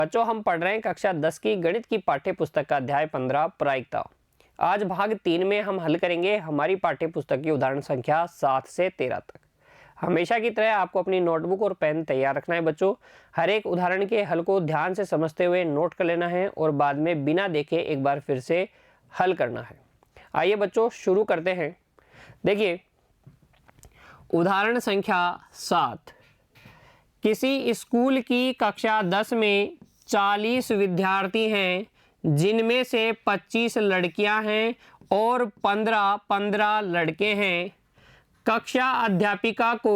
बच्चों हम पढ़ रहे हैं कक्षा 10 की गणित की पाठ्य पुस्तक का अध्याय 15 प्रायिकता। आज भाग 3 में हम हल करेंगे हमारी पाठ्य पुस्तक की उदाहरण संख्या 7 से 13 तक। हमेशा की तरह आपको अपनी नोटबुक और पेन तैयार रखना है बच्चों। हर एक उदाहरण के हल को ध्यान से समझते हुए नोट कर लेना है और बाद में बिना देखे एक बार फिर से हल करना है। आइए बच्चों शुरू करते हैं। देखिए उदाहरण संख्या 7। किसी स्कूल की कक्षा 10 में 40 विद्यार्थी हैं, जिनमें से 25 लड़कियां हैं और 15 लड़के हैं। कक्षा अध्यापिका को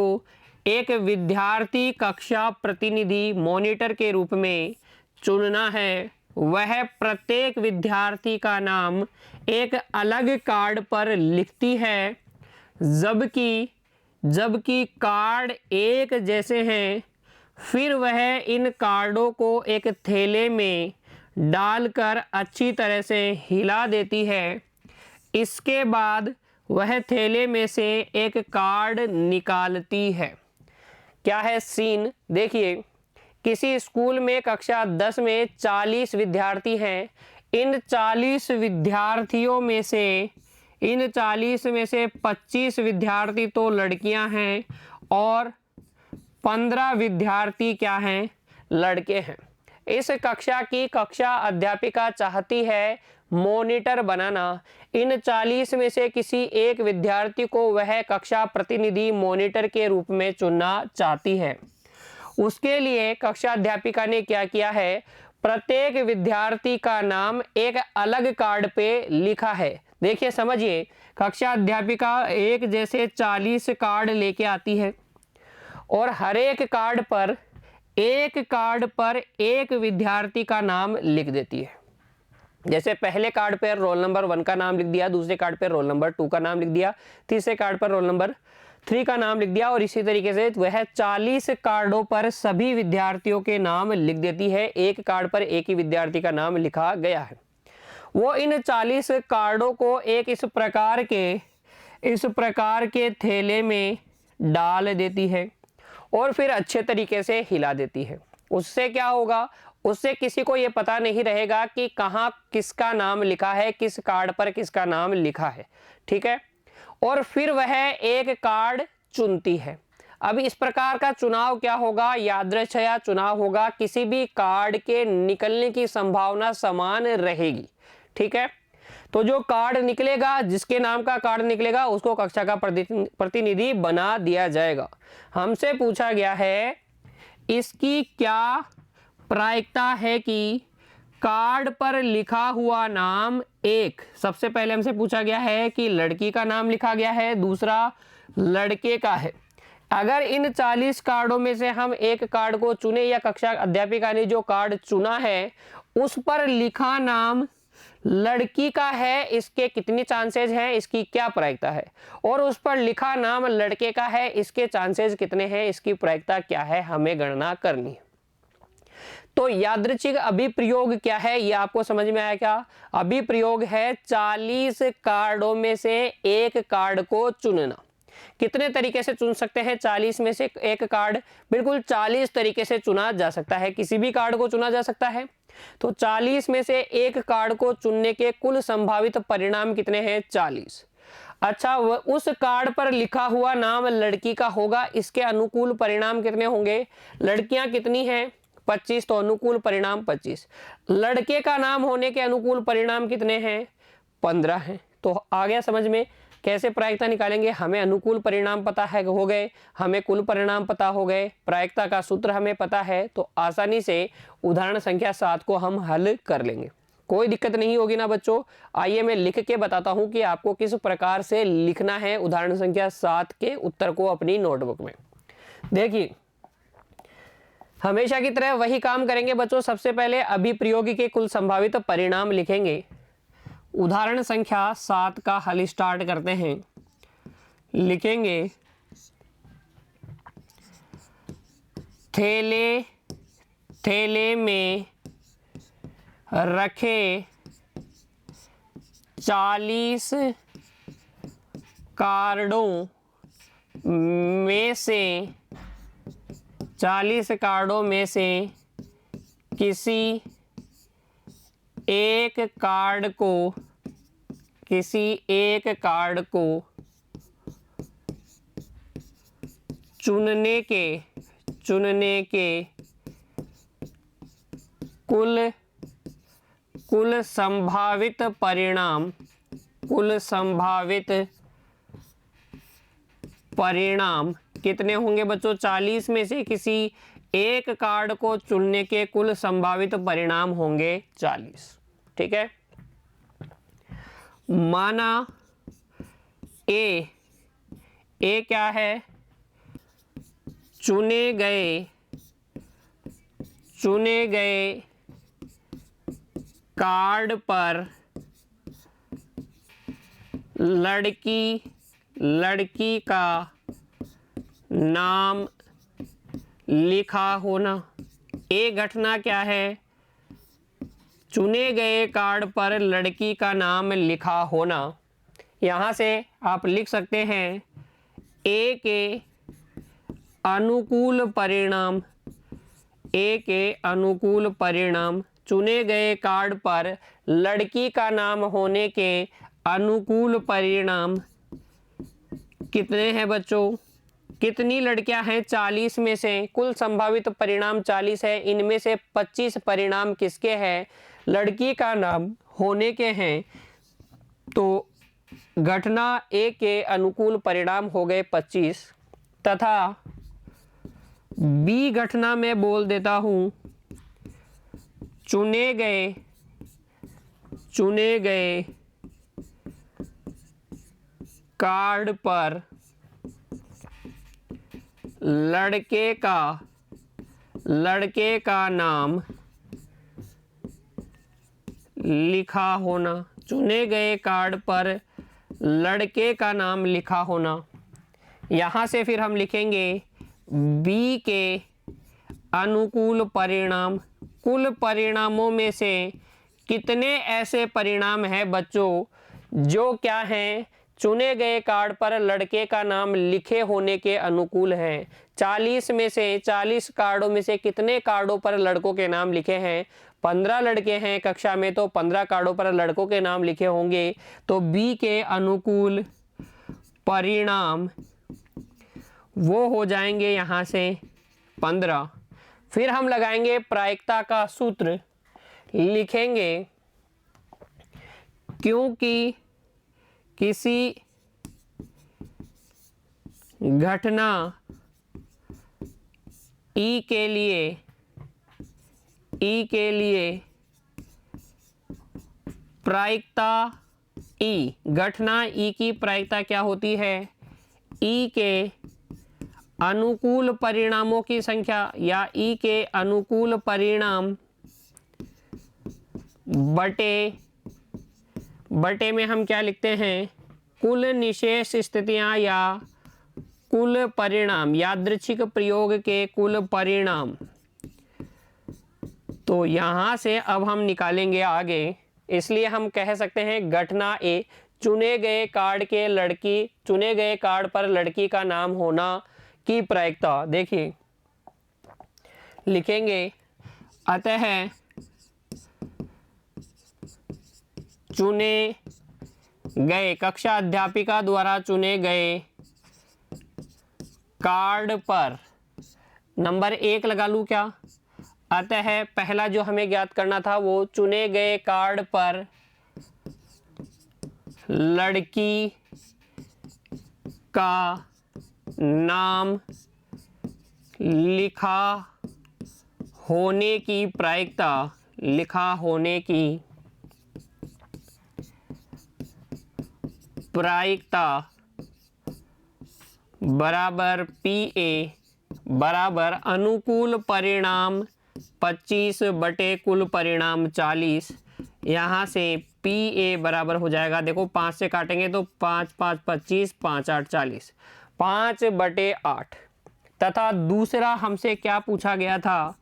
एक विद्यार्थी कक्षा प्रतिनिधि मॉनिटर के रूप में चुनना है। वह प्रत्येक विद्यार्थी का नाम एक अलग कार्ड पर लिखती है, जबकि कार्ड एक जैसे हैं। फिर वह इन कार्डों को एक थैले में डालकर अच्छी तरह से हिला देती है। इसके बाद वह थैले में से एक कार्ड निकालती है। क्या है सीन? देखिए किसी स्कूल में कक्षा 10 में 40 विद्यार्थी हैं। इन 40 विद्यार्थियों में से 25 विद्यार्थी तो लड़कियां हैं और 15 विद्यार्थी क्या हैं? लड़के हैं। इस कक्षा की कक्षा अध्यापिका चाहती है मॉनिटर बनाना। इन 40 में से किसी एक विद्यार्थी को वह कक्षा प्रतिनिधि मॉनिटर के रूप में चुनना चाहती है। उसके लिए कक्षा अध्यापिका ने क्या किया है? प्रत्येक विद्यार्थी का नाम एक अलग कार्ड पे लिखा है। देखिए समझिए, कक्षा अध्यापिका एक जैसे 40 कार्ड लेके आती है और हर एक कार्ड पर एक विद्यार्थी का नाम लिख देती है। जैसे पहले कार्ड पर रोल नंबर 1 का नाम लिख दिया, दूसरे कार्ड पर रोल नंबर 2 का नाम लिख दिया, तीसरे कार्ड पर रोल नंबर 3 का नाम लिख दिया और इसी तरीके से वह 40 कार्डों पर सभी विद्यार्थियों के नाम लिख देती है। एक कार्ड पर एक ही विद्यार्थी का नाम लिखा गया है। वो इन 40 कार्डों को एक इस प्रकार के थैले में डाल देती है और फिर अच्छे तरीके से हिला देती है। उससे क्या होगा? उससे किसी को ये पता नहीं रहेगा कि कहाँ किसका नाम लिखा है, किस कार्ड पर किसका नाम लिखा है। ठीक है। और फिर वह एक कार्ड चुनती है। अब इस प्रकार का चुनाव क्या होगा? यादृच्छया चुनाव होगा। किसी भी कार्ड के निकलने की संभावना समान रहेगी। ठीक है। तो जो कार्ड निकलेगा, जिसके नाम का कार्ड निकलेगा, उसको कक्षा का प्रतिनिधि बना दिया जाएगा। हमसे पूछा गया है इसकी क्या प्रायिकता है कि कार्ड पर लिखा हुआ नाम एक, सबसे पहले हमसे पूछा गया है कि लड़की का नाम लिखा गया है, दूसरा लड़के का है। अगर इन 40 कार्डों में से हम एक कार्ड को चुने या कक्षा अध्यापिका ने जो कार्ड चुना है उस पर लिखा नाम लड़की का है, इसके कितनी चांसेस हैं, इसकी क्या प्रायिकता है? और उस पर लिखा नाम लड़के का है, इसके चांसेस कितने हैं, इसकी प्रायिकता क्या है, हमें गणना करनी है। तो यादृच्छिक अभिप्रयोग क्या है ये आपको समझ में आया क्या? अभिप्रयोग है 40 कार्डों में से एक कार्ड को चुनना। कितने तरीके से चुन सकते हैं 40 में से एक कार्ड? बिल्कुल 40 तरीके से चुना जा सकता है, किसी भी कार्ड को चुना जा सकता है। तो 40 में से एक कार्ड को चुनने के कुल संभावित परिणाम कितने हैं? 40। अच्छा, उस कार्ड पर लिखा हुआ नाम लड़की का होगा, इसके अनुकूल परिणाम कितने होंगे? लड़कियां कितनी हैं? 25, तो अनुकूल परिणाम 25। लड़के का नाम होने के अनुकूल परिणाम कितने हैं? 15 हैं। तो आ गया समझ में कैसे प्रायिकता निकालेंगे? हमें अनुकूल परिणाम पता है, हो गए, हमें कुल परिणाम पता हो गए, प्रायिकता का सूत्र हमें पता है, तो आसानी से उदाहरण संख्या 7 को हम हल कर लेंगे। कोई दिक्कत नहीं होगी ना बच्चों? आइए मैं लिख के बताता हूं कि आपको किस प्रकार से लिखना है उदाहरण संख्या 7 के उत्तर को अपनी नोटबुक में। देखिए हमेशा की तरह वही काम करेंगे बच्चों। सबसे पहले अभिप्रयोग के कुल संभावित परिणाम लिखेंगे। उदाहरण संख्या 7 का हल स्टार्ट करते हैं। लिखेंगे थैले में रखे 40 कार्डों में से 40 कार्डों में से किसी एक कार्ड को चुनने के कुल संभावित परिणाम कितने होंगे बच्चों? 40 में से किसी एक कार्ड को चुनने के कुल संभावित परिणाम होंगे 40। ठीक है, माना ए क्या है? चुने गए कार्ड पर लड़की का नाम लिखा होना। ए घटना क्या है? चुने गए कार्ड पर लड़की का नाम लिखा होना। यहाँ से आप लिख सकते हैं ए के अनुकूल परिणाम, चुने गए कार्ड पर लड़की का नाम होने के अनुकूल परिणाम कितने हैं बच्चों? कितनी लड़कियां हैं? 40 में से कुल संभावित परिणाम 40 है, इनमें से 25 परिणाम किसके हैं? लड़की का नाम होने के हैं। तो घटना ए के अनुकूल परिणाम हो गए 25, तथा बी घटना में बोल देता हूं चुने गए कार्ड पर लड़के का नाम लिखा होना। चुने गए कार्ड पर लड़के का नाम लिखा होना। यहाँ से फिर हम लिखेंगे बी के अनुकूल परिणाम। कुल परिणामों में से कितने ऐसे परिणाम हैं बच्चों जो क्या हैं? चुने गए कार्ड पर लड़के का नाम लिखे होने के अनुकूल हैं। 40 में से 40 कार्डों में से कितने कार्डों पर लड़कों के नाम लिखे हैं? 15 लड़के हैं कक्षा में, तो 15 कार्डों पर लड़कों के नाम लिखे होंगे। तो बी के अनुकूल परिणाम वो हो जाएंगे यहाँ से 15। फिर हम लगाएंगे प्रायिकता का सूत्र, लिखेंगे क्योंकि किसी घटना ई के लिए प्रायिकता ई, घटना ई की प्रायिकता क्या होती है? ई के अनुकूल परिणामों की संख्या या ई के अनुकूल परिणाम बटे में हम क्या लिखते हैं? कुल निशेष स्थितियां या कुल परिणाम, यादृच्छिक प्रयोग के कुल परिणाम। तो यहाँ से अब हम निकालेंगे आगे, इसलिए हम कह सकते हैं घटना ए चुने गए कार्ड पर लड़की का नाम होना की प्रायिकता। देखिए लिखेंगे अतः चुने गए, कक्षा अध्यापिका द्वारा चुने गए कार्ड पर, नंबर 1 लगा लूं क्या? अतः पहला जो हमें ज्ञात करना था वो चुने गए कार्ड पर लड़की का नाम लिखा होने की प्रायिकता, बराबर PA बराबर अनुकूल परिणाम 25 बटे कुल परिणाम 40। यहाँ से PA बराबर हो जाएगा, देखो 5 से काटेंगे तो 5 5 25 5 8 40, 5 बटे 8। तथा दूसरा हमसे क्या पूछा गया था?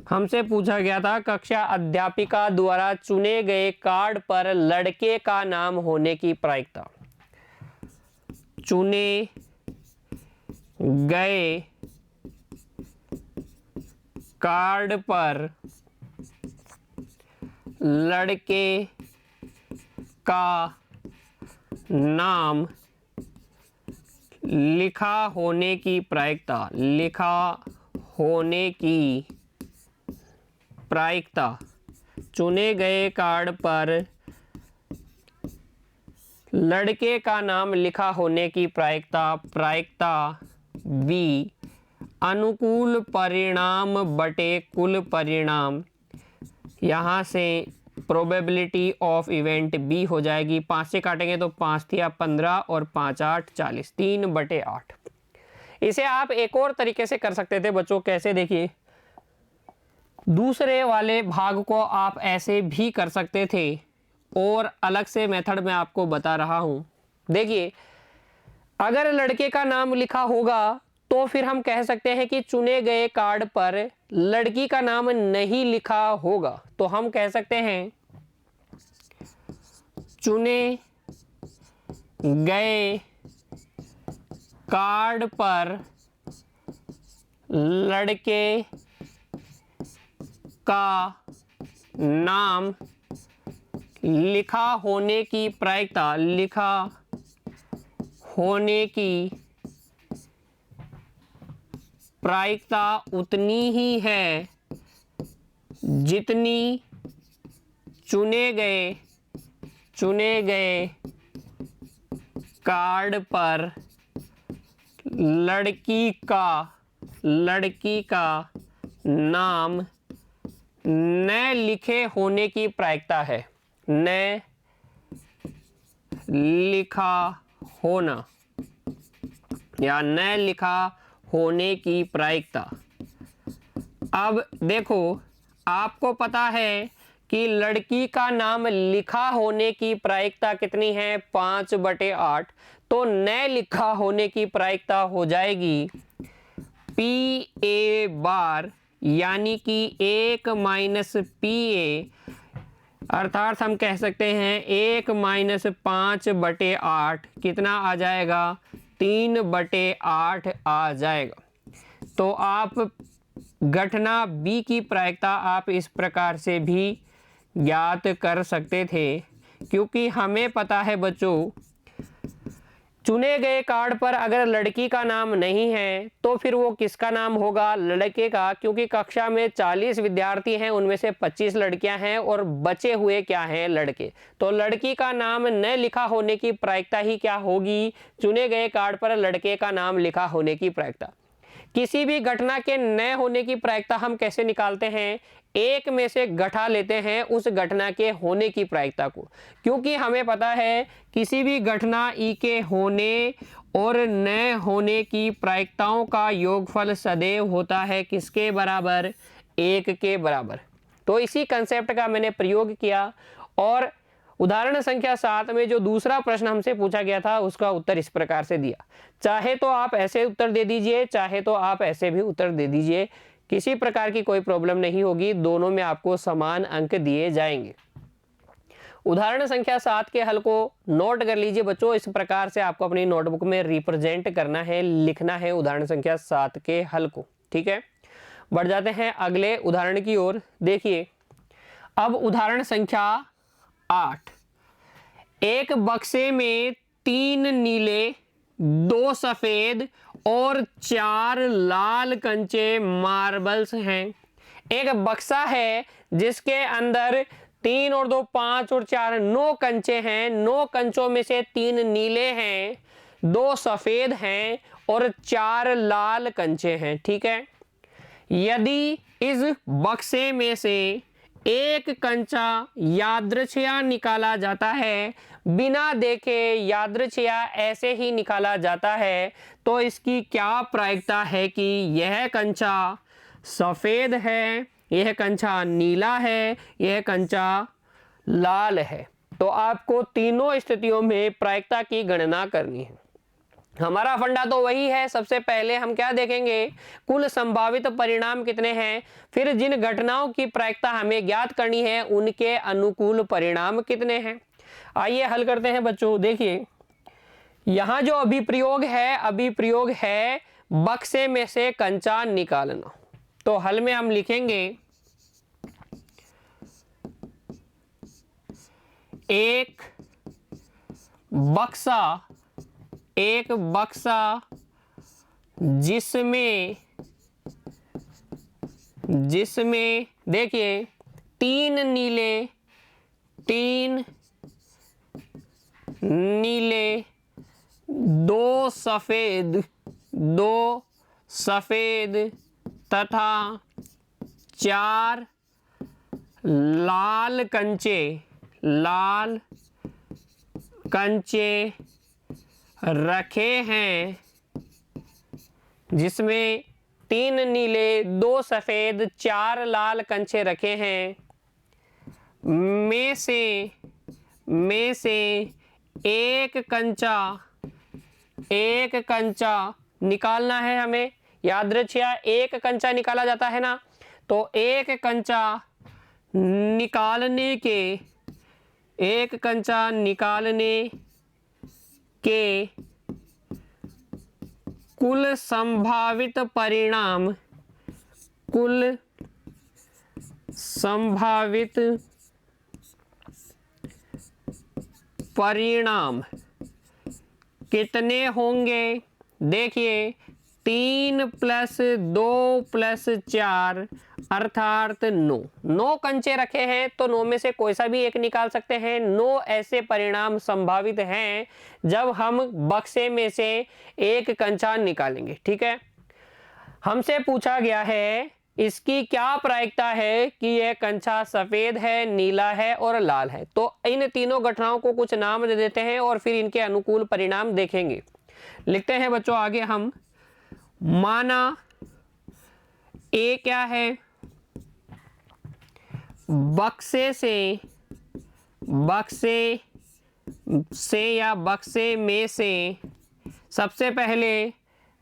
हमसे पूछा गया था कक्षा अध्यापिका द्वारा चुने गए कार्ड पर लड़के का नाम होने की प्रायिकता। चुने गए कार्ड पर लड़के का नाम लिखा होने की प्रायिकता, लिखा होने की प्रायिकता, चुने गए कार्ड पर लड़के का नाम लिखा होने की प्रायिकता, प्रायिकता बी, अनुकूल परिणाम बटे कुल परिणाम, यहाँ से प्रोबेबिलिटी ऑफ इवेंट बी हो जाएगी। 5 से काटेंगे तो 5 थिया 15 और 5 8 40, 3/8। इसे आप एक और तरीके से कर सकते थे बच्चों, कैसे देखिए, दूसरे वाले भाग को आप ऐसे भी कर सकते थे और अलग से मेथड में आपको बता रहा हूं। देखिए, अगर लड़के का नाम लिखा होगा तो फिर हम कह सकते हैं कि चुने गए कार्ड पर लड़की का नाम नहीं लिखा होगा, तो हम कह सकते हैं चुने गए कार्ड पर लड़के का नाम लिखा होने की प्रायिकता, लिखा होने की प्रायिकता उतनी ही है जितनी चुने गए कार्ड पर लड़की का नाम न लिखे होने की प्रायिकता है, न लिखा होना या न लिखा होने की प्रायिकता। अब देखो, आपको पता है कि लड़की का नाम लिखा होने की प्रायिकता कितनी है, 5/8, तो न लिखा होने की प्रायिकता हो जाएगी PA बार, यानी कि 1 - PA, अर्थात हम कह सकते हैं 1 - 5/8 कितना आ जाएगा, 3/8 आ जाएगा। तो आप घटना B की प्रायिकता आप इस प्रकार से भी ज्ञात कर सकते थे, क्योंकि हमें पता है बच्चों, चुने गए कार्ड पर अगर लड़की का नाम नहीं है तो फिर वो किसका नाम होगा, लड़के का, क्योंकि कक्षा में 40 विद्यार्थी हैं, उनमें से 25 लड़कियां हैं और बचे हुए क्या हैं, लड़के। तो लड़की का नाम न लिखा होने की प्रायिकता ही क्या होगी, चुने गए कार्ड पर लड़के का नाम लिखा होने की प्रायिकता। किसी भी घटना के न होने की प्रायिकता हम कैसे निकालते हैं, एक में से घटा लेते हैं उस घटना के होने की प्रायिकता को, क्योंकि हमें पता है किसी भी घटना ई के होने और न होने की प्रायिकताओं का योगफल सदैव होता है किसके बराबर, 1 के बराबर। तो इसी कंसेप्ट का मैंने प्रयोग किया और उदाहरण संख्या 7 में जो दूसरा प्रश्न हमसे पूछा गया था उसका उत्तर इस प्रकार से दिया। चाहे तो आप ऐसे उत्तर दे दीजिए, चाहे तो आप ऐसे भी उत्तर दे दीजिए, किसी प्रकार की कोई प्रॉब्लम नहीं होगी, दोनों में आपको समान अंक दिए जाएंगे। उदाहरण संख्या 7 के हल को नोट कर लीजिए बच्चों, इस प्रकार से आपको अपनी नोटबुक में रिप्रेजेंट करना है, लिखना है उदाहरण संख्या 7 के हल को। ठीक है, बढ़ जाते हैं अगले उदाहरण की ओर। देखिए, अब उदाहरण संख्या 8, एक बक्से में 3 नीले, 2 सफेद और 4 लाल कंचे मार्बल्स हैं। एक बक्सा है जिसके अंदर 3 और 2 5 और 4 9 कंचे हैं। 9 कंचों में से 3 नीले हैं, 2 सफेद हैं और 4 लाल कंचे हैं। ठीक है, यदि इस बक्से में से एक कंचा यादृच्छिया निकाला जाता है, बिना देखे यादृच्छिया ऐसे ही निकाला जाता है, तो इसकी क्या प्रायिकता है कि यह कंचा सफेद है, यह कंचा नीला है, यह कंचा लाल है। तो आपको तीनों स्थितियों में प्रायिकता की गणना करनी है। हमारा फंडा तो वही है, सबसे पहले हम क्या देखेंगे, कुल संभावित परिणाम कितने हैं, फिर जिन घटनाओं की प्रायिकता हमें ज्ञात करनी है उनके अनुकूल परिणाम कितने हैं। आइए हल करते हैं बच्चों। देखिए, यहां जो अभिप्रयोग है, अभिप्रयोग है बक्से में से कंचा निकालना। तो हल में हम लिखेंगे एक बक्सा जिसमें देखिए तीन नीले दो सफेद तथा चार लाल कंचे रखे हैं, जिसमें तीन नीले दो सफेद चार लाल कंचे रखे हैं, में से एक कंचा निकालना है हमें। यादृच्छिया एक कंचा निकाला जाता है ना, तो एक कंचा निकालने के कुल संभावित परिणाम कितने होंगे? देखिए 3 + 2 + 4 अर्थात 9 कंचे रखे हैं, तो 9 में से कोई सा भी एक निकाल सकते हैं। 9 ऐसे परिणाम संभावित हैं जब हम बक्से में से एक कंचा निकालेंगे। ठीक है, हमसे पूछा गया है इसकी क्या प्रायिकता है कि यह कंचा सफेद है, नीला है और लाल है। तो इन तीनों घटनाओं को कुछ नाम दे देते हैं और फिर इनके अनुकूल परिणाम देखेंगे। लिखते हैं बच्चों आगे हम, माना ए क्या है, बक्से में से सबसे पहले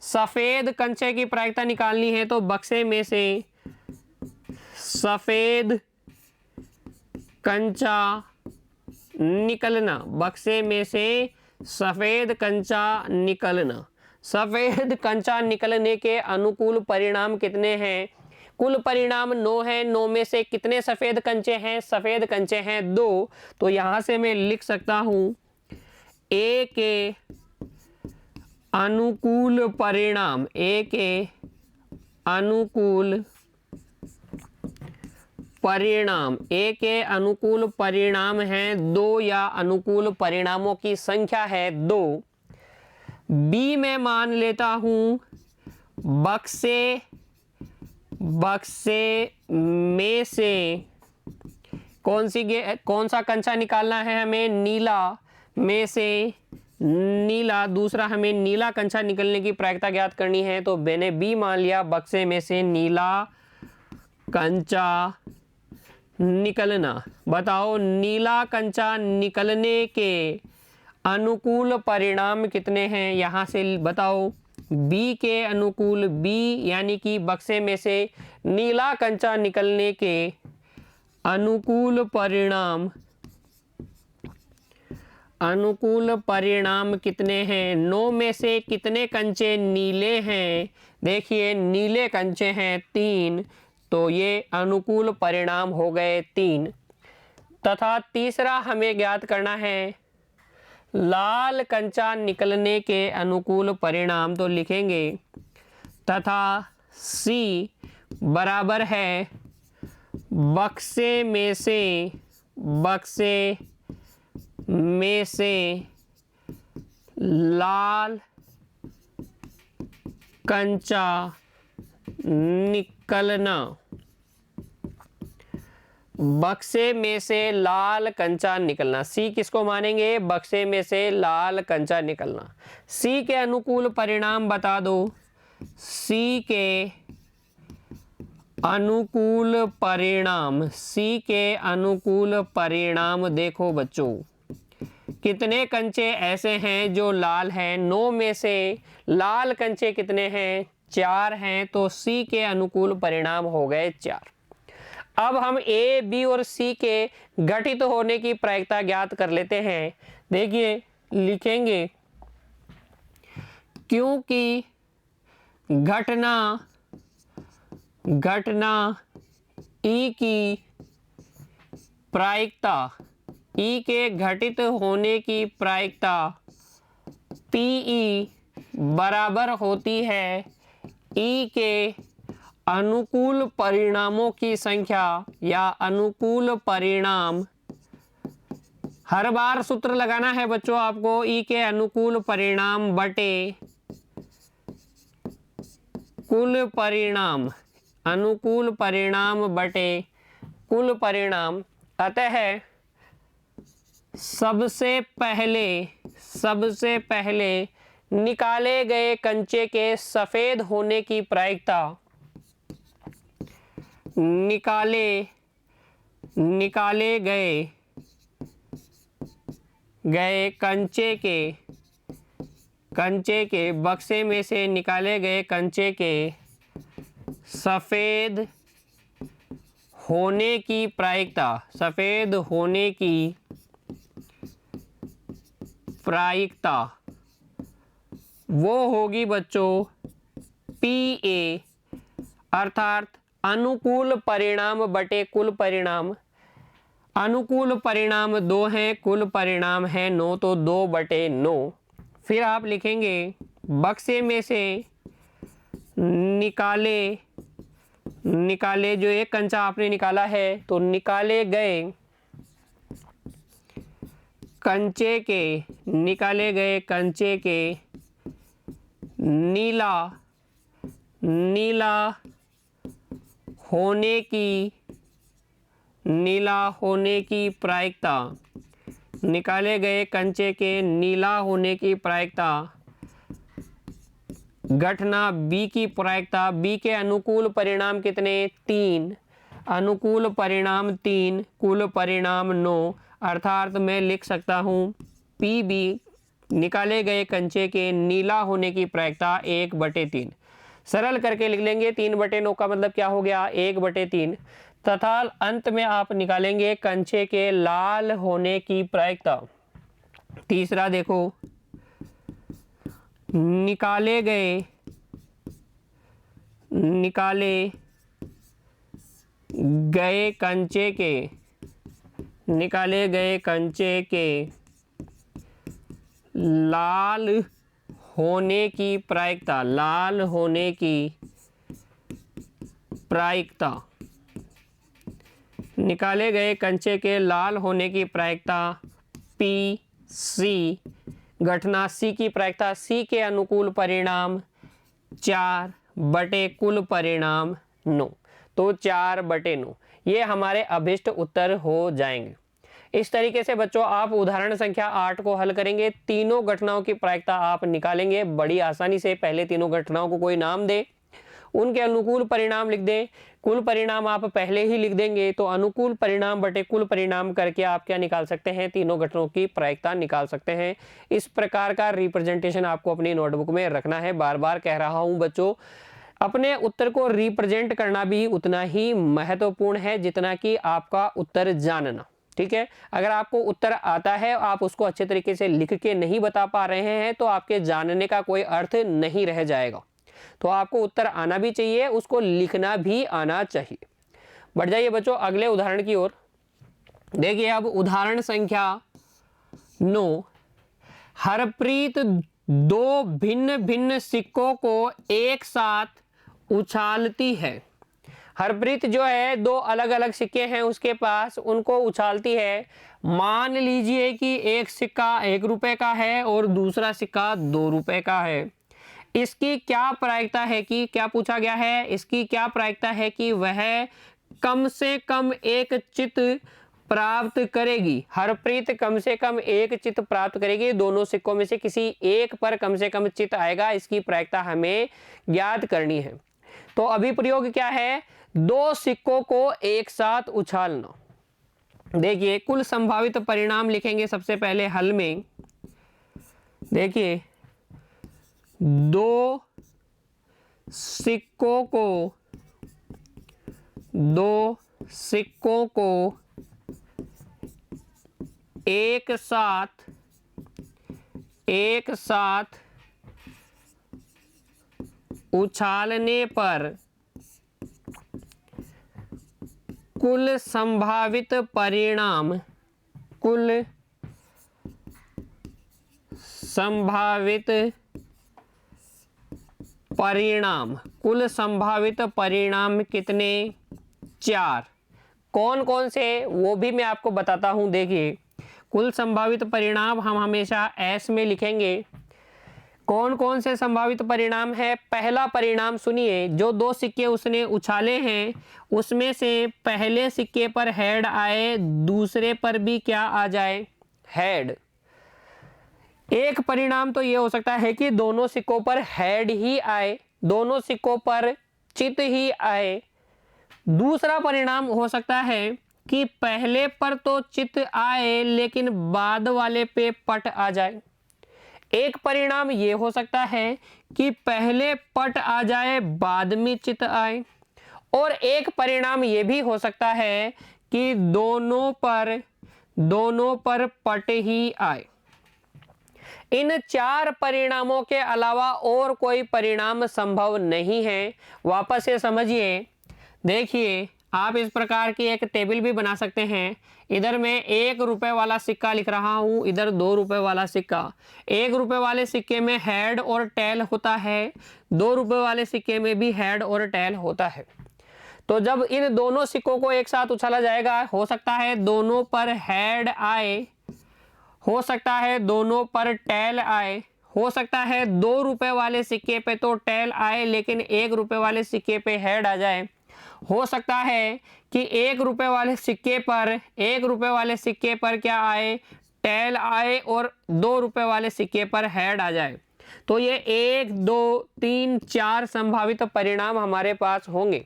सफेद कंचे की प्रायिकता निकालनी है, तो बक्से में से सफेद कंचा निकलना, सफेद कंचा निकलने के अनुकूल परिणाम कितने हैं? कुल परिणाम 9 है। 9 में से कितने सफेद कंचे हैं? सफेद कंचे हैं 2। तो यहां से मैं लिख सकता हूं ए के अनुकूल परिणाम हैं 2 या अनुकूल परिणामों की संख्या है 2। बी में मान लेता हूं बक्से में से कौन सा कंचा निकालना है हमें? नीला में से नीला, दूसरा हमें नीला कंचा निकलने की प्रायिकता ज्ञात करनी है, तो मैंने बी मान लिया, बक्से में से नीला कंचा निकलना। बताओ नीला कंचा निकलने के अनुकूल परिणाम कितने हैं? यहाँ से बताओ बी के अनुकूल, बी यानी कि बक्से में से नीला कंचा निकलने के अनुकूल परिणाम कितने हैं? 9 में से कितने कंचे नीले हैं? देखिए नीले कंचे हैं 3, तो ये अनुकूल परिणाम हो गए 3। तथा तीसरा हमें ज्ञात करना है लाल कंचा निकलने के अनुकूल परिणाम, तो लिखेंगे तथा सी बराबर है बक्से में से लाल कंचा निकलना। बक्से में से लाल कंचा निकलना, सी किसको मानेंगे? बक्से में से लाल कंचा निकलना। सी के अनुकूल परिणाम बता दो। सी के अनुकूल परिणाम देखो बच्चों, कितने कंचे ऐसे हैं जो लाल हैं? 9 में से लाल कंचे कितने हैं? 4 हैं, तो सी के अनुकूल परिणाम हो गए 4। अब हम ए, बी और सी के घटित होने की प्रायिकता ज्ञात कर लेते हैं। देखिए लिखेंगे क्योंकि घटना घटना ई की प्रायिकता, ई के घटित होने की प्रायिकता पीई बराबर होती है ई के अनुकूल परिणामों की संख्या या अनुकूल परिणाम। हर बार सूत्र लगाना है बच्चों आपको, ई के अनुकूल परिणाम बटे कुल परिणाम, अनुकूल परिणाम बटे कुल परिणाम। अतः सबसे पहले निकाले गए कंचे के सफेद होने की प्रायिकता, निकाले गए कंचे के बक्से में से निकाले गए कंचे के सफेद होने की प्रायिकता, सफेद होने की प्रायिकता वो होगी बच्चों PA, अर्थात अनुकूल परिणाम बटे कुल परिणाम। अनुकूल परिणाम 2 हैं, कुल परिणाम है 9, तो 2 बटे 9। फिर आप लिखेंगे बक्से में से निकाले जो एक कंचा आपने निकाला है, तो निकाले गए कंचे के नीला होने की प्रायिकता, निकाले गए कंचे के नीला होने की प्रायिकता घटना B की प्रायिकता, B के अनुकूल परिणाम कितने 3, अनुकूल परिणाम 3, कुल परिणाम 9, अर्थात मैं लिख सकता हूँ PB निकाले गए कंचे के नीला होने की प्रायिकता 1/3। सरल करके लिख लेंगे 3/9 का मतलब क्या हो गया 1/3, तथा अंत में आप निकालेंगे कंचे के लाल होने की प्रायिकता। तीसरा देखो, निकाले गए कंचे के लाल होने की प्रायिकता, निकाले गए कंचे के लाल होने की प्रायिकता PC, घटना C की प्रायिकता, C के अनुकूल परिणाम 4 बटे कुल परिणाम 9, तो 4/9 ये हमारे अभिष्ट उत्तर हो जाएंगे। इस तरीके से बच्चों आप उदाहरण संख्या 8 को हल करेंगे। तीनों घटनाओं की प्रायिकता आप निकालेंगे बड़ी आसानी से। पहले तीनों घटनाओं को कोई नाम दे, उनके अनुकूल परिणाम लिख दें, कुल परिणाम आप पहले ही लिख देंगे, तो अनुकूल परिणाम बटे कुल परिणाम करके आप क्या निकाल सकते हैं, तीनों घटनाओं की प्रायिकता निकाल सकते हैं। इस प्रकार का रिप्रेजेंटेशन आपको अपनी नोटबुक में रखना है। बार बार कह रहा हूं बच्चों, अपने उत्तर को रिप्रेजेंट करना भी उतना ही महत्वपूर्ण है जितना कि आपका उत्तर जानना। ठीक है, अगर आपको उत्तर आता है, आप उसको अच्छे तरीके से लिख के नहीं बता पा रहे हैं, तो आपके जानने का कोई अर्थ नहीं रह जाएगा। तो आपको उत्तर आना भी चाहिए, उसको लिखना भी आना चाहिए। बढ़ जाइए बच्चों अगले उदाहरण की ओर। देखिए अब उदाहरण संख्या 9। हरप्रीत 2 भिन्न भिन्न सिक्कों को एक साथ उछालती है। हरप्रीत जो है 2 अलग अलग सिक्के हैं उसके पास, उनको उछालती है। मान लीजिए कि एक सिक्का 1 रुपए का है और दूसरा सिक्का 2 रुपए का है। इसकी क्या प्रायिकता है कि, क्या पूछा गया है, इसकी क्या प्रायिकता है कि वह कम से कम एक चित्त प्राप्त करेगी। हरप्रीत कम से कम एक चित्त प्राप्त करेगी, दोनों सिक्कों में से किसी एक पर कम से कम चित्त आएगा। इसकी प्रायिकता हमें ज्ञात करनी है। तो अभिप्रयोग क्या है, 2 सिक्कों को एक साथ उछालना। देखिए कुल संभावित परिणाम लिखेंगे सबसे पहले हल में। देखिए 2 सिक्कों को एक साथ उछालने पर कुल संभावित परिणाम, कुल संभावित परिणाम, कुल संभावित परिणाम कितने? 4। कौन कौन से वो भी मैं आपको बताता हूं। देखिए, कुल संभावित परिणाम हम हमेशा एस में लिखेंगे। कौन कौन से संभावित परिणाम है? पहला परिणाम सुनिए, जो 2 सिक्के उसने उछाले हैं उसमें से पहले सिक्के पर हेड आए, दूसरे पर भी क्या आ जाए? हेड। एक परिणाम तो ये हो सकता है कि दोनों सिक्कों पर हेड ही आए, दोनों सिक्कों पर चित ही आए। दूसरा परिणाम हो सकता है कि पहले पर तो चित आए लेकिन बाद वाले पे पट आ जाए। एक परिणाम ये हो सकता है कि पहले पट आ जाए बाद में चित आए, और एक परिणाम ये भी हो सकता है कि दोनों पर पट ही आए। इन 4 परिणामों के अलावा और कोई परिणाम संभव नहीं है। वापस से समझिए। देखिए, आप इस प्रकार की एक टेबल भी बना सकते हैं। इधर मैं 1 रुपए वाला सिक्का लिख रहा हूँ, इधर 2 रुपए वाला सिक्का। 1 रुपए वाले सिक्के में हेड और टेल होता है, 2 रुपए वाले सिक्के में भी हेड और टेल होता है। तो जब इन दोनों सिक्कों को एक साथ उछाला जाएगा, हो सकता है दोनों पर हेड आए, हो सकता है दोनों पर टेल आए, हो सकता है 2 रुपए वाले सिक्के पे तो टेल आए लेकिन 1 रुपए वाले सिक्के पे हेड आ जाए, हो सकता है कि 1 रुपए वाले सिक्के पर क्या आए? टेल आए, और 2 रुपए वाले सिक्के पर हेड आ जाए। तो ये 1 2 3 4 संभावित परिणाम हमारे पास होंगे।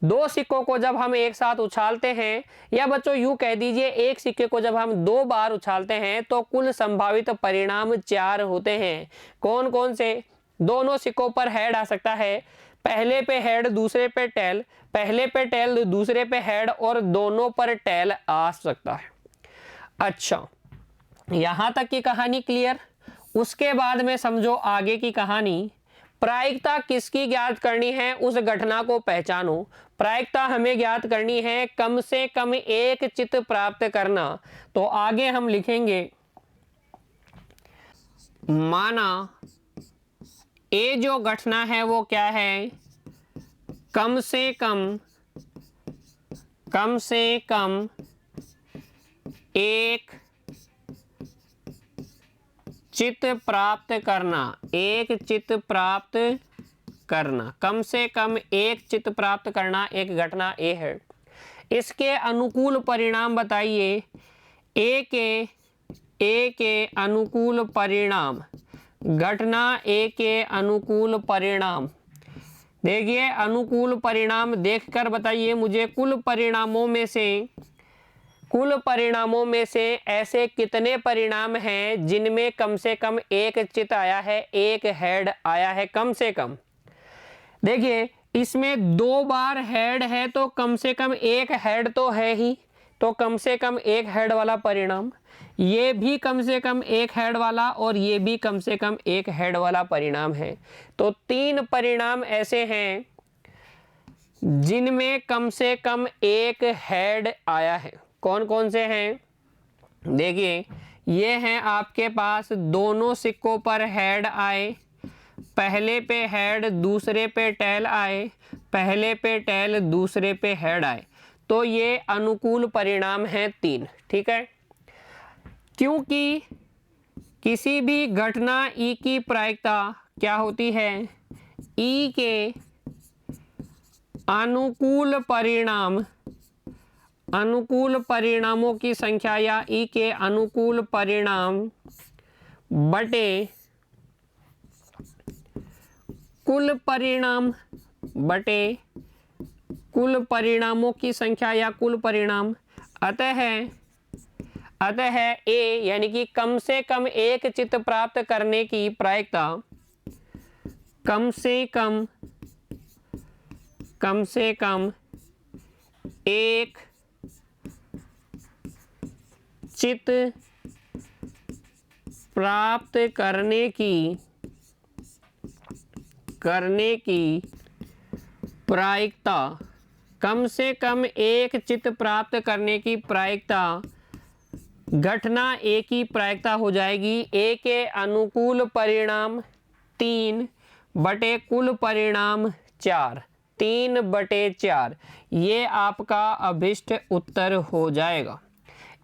2 सिक्कों को जब हम एक साथ उछालते हैं, या बच्चों यूं कह दीजिए, एक सिक्के को जब हम 2 बार उछालते हैं तो कुल संभावित परिणाम 4 होते हैं। कौन कौन से? दोनों सिक्कों पर हेड आ सकता है, पहले पे हेड दूसरे पे टेल, पहले पे टेल दूसरे पे हेड, और दोनों पर टेल आ सकता है। अच्छा, यहां तक की कहानी क्लियर। उसके बाद में समझो आगे की कहानी। प्रायिकता किसकी ज्ञात करनी है? उस घटना को पहचानो। प्रायिकता हमें ज्ञात करनी है कम से कम एक चित्त प्राप्त करना। तो आगे हम लिखेंगे, माना ये जो घटना है वो क्या है? कम से कम एक चित्त प्राप्त करना, एक चित्त प्राप्त करना, कम से कम एक चित्त प्राप्त करना एक घटना ए है। इसके अनुकूल परिणाम बताइए। ए के अनुकूल परिणाम, घटना ए के अनुकूल परिणाम। देखिए, अनुकूल परिणाम देखकर बताइए मुझे, कुल परिणामों में से ऐसे कितने परिणाम हैं जिनमें कम से कम एक चित्त आया है, एक हेड आया है कम से कम। देखिए, इसमें 2 बार हेड है तो कम से कम एक हेड तो है ही, तो कम से कम एक हेड वाला परिणाम, ये भी कम से कम एक हेड वाला, और ये भी कम से कम एक हेड वाला परिणाम है। तो 3 परिणाम ऐसे हैं जिनमें कम से कम एक हेड आया है। कौन कौन से हैं? देखिए, ये हैं आपके पास, दोनों सिक्कों पर हेड आए, पहले पे हेड दूसरे पे टेल आए, पहले पे टेल दूसरे पे हेड आए। तो ये अनुकूल परिणाम हैं 3। ठीक है, क्योंकि किसी भी घटना ई की प्रायिकता क्या होती है? ई के अनुकूल परिणामों की संख्या, या ई के अनुकूल परिणाम बटे कुल परिणामों की संख्या या कुल परिणाम। अतः ए यानी कि कम से कम एक चित्त प्राप्त करने की प्रायिकता, कम से कम एक चित्त प्राप्त करने की प्रायिकता कम से कम एक चित्त प्राप्त करने की प्रायिकता, घटना ए की प्रायिकता हो जाएगी ए के अनुकूल परिणाम 3 बटे कुल परिणाम 4, 3/4, ये आपका अभिष्ट उत्तर हो जाएगा।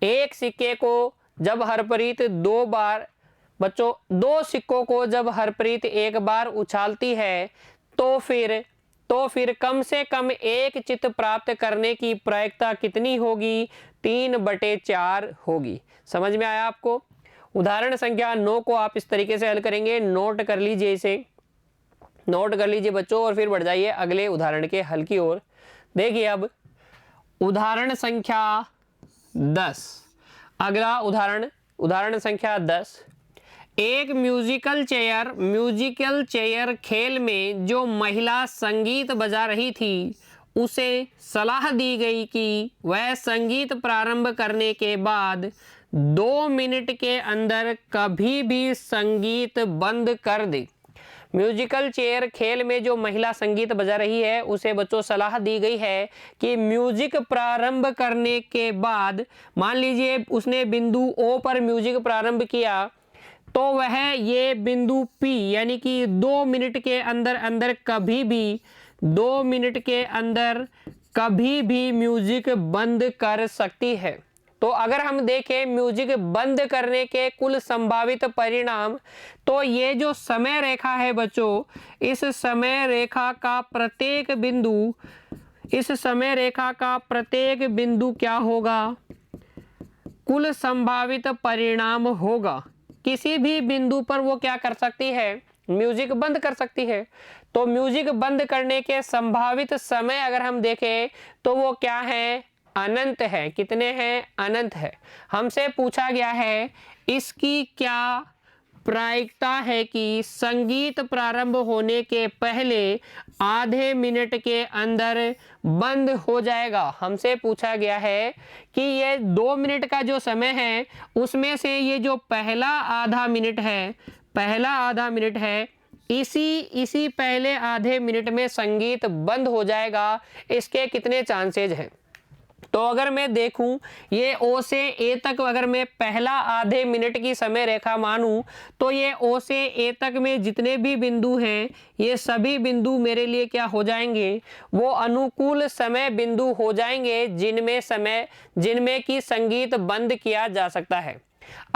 एक सिक्के को जब हरप्रीत 2 बार, बच्चों 2 सिक्कों को जब हरप्रीत 1 बार उछालती है तो फिर कम से कम एक चित्त प्राप्त करने की प्रायिकता कितनी होगी? 3/4 होगी। समझ में आया आपको? उदाहरण संख्या 9 को आप इस तरीके से हल करेंगे, नोट कर लीजिए, इसे नोट कर लीजिए बच्चों, और फिर बढ़ जाइए अगले उदाहरण के हल की ओर। देखिए अब उदाहरण संख्या 10, अगला उदाहरण संख्या 10। एक म्यूजिकल चेयर खेल में जो महिला संगीत बजा रही थी उसे सलाह दी गई कि वह संगीत प्रारंभ करने के बाद 2 मिनट के अंदर कभी भी संगीत बंद कर दे। म्यूजिकल चेयर खेल में जो महिला संगीत बजा रही है उसे बच्चों सलाह दी गई है कि म्यूजिक प्रारंभ करने के बाद, मान लीजिए उसने बिंदु ओ पर म्यूजिक प्रारंभ किया, तो वह ये बिंदु पी यानी कि 2 मिनट के अंदर कभी भी म्यूजिक बंद कर सकती है। तो अगर हम देखें म्यूजिक बंद करने के कुल संभावित परिणाम, तो ये जो समय रेखा है बच्चों, इस समय रेखा का प्रत्येक बिंदु क्या होगा? कुल संभावित परिणाम होगा। किसी भी बिंदु पर वो क्या कर सकती है? म्यूजिक बंद कर सकती है। तो म्यूजिक बंद करने के संभावित समय अगर हम देखें तो वो क्या है? अनंत है। कितने हैं? अनंत है। हमसे पूछा गया है इसकी क्या प्रायिकता है कि संगीत प्रारंभ होने के पहले आधे मिनट के अंदर बंद हो जाएगा। हमसे पूछा गया है कि ये 2 मिनट का जो समय है उसमें से ये जो पहला आधा मिनट है, इसी पहले आधे मिनट में संगीत बंद हो जाएगा। इसके कितने चांसेज हैं? तो अगर मैं देखूं ये ओ से ए तक, अगर मैं पहला आधे मिनट की समय रेखा मानूं, तो ये ओ से ए तक में जितने भी बिंदु हैं ये सभी बिंदु मेरे लिए क्या हो जाएंगे? वो अनुकूल समय बिंदु हो जाएंगे जिनमें कि संगीत बंद किया जा सकता है।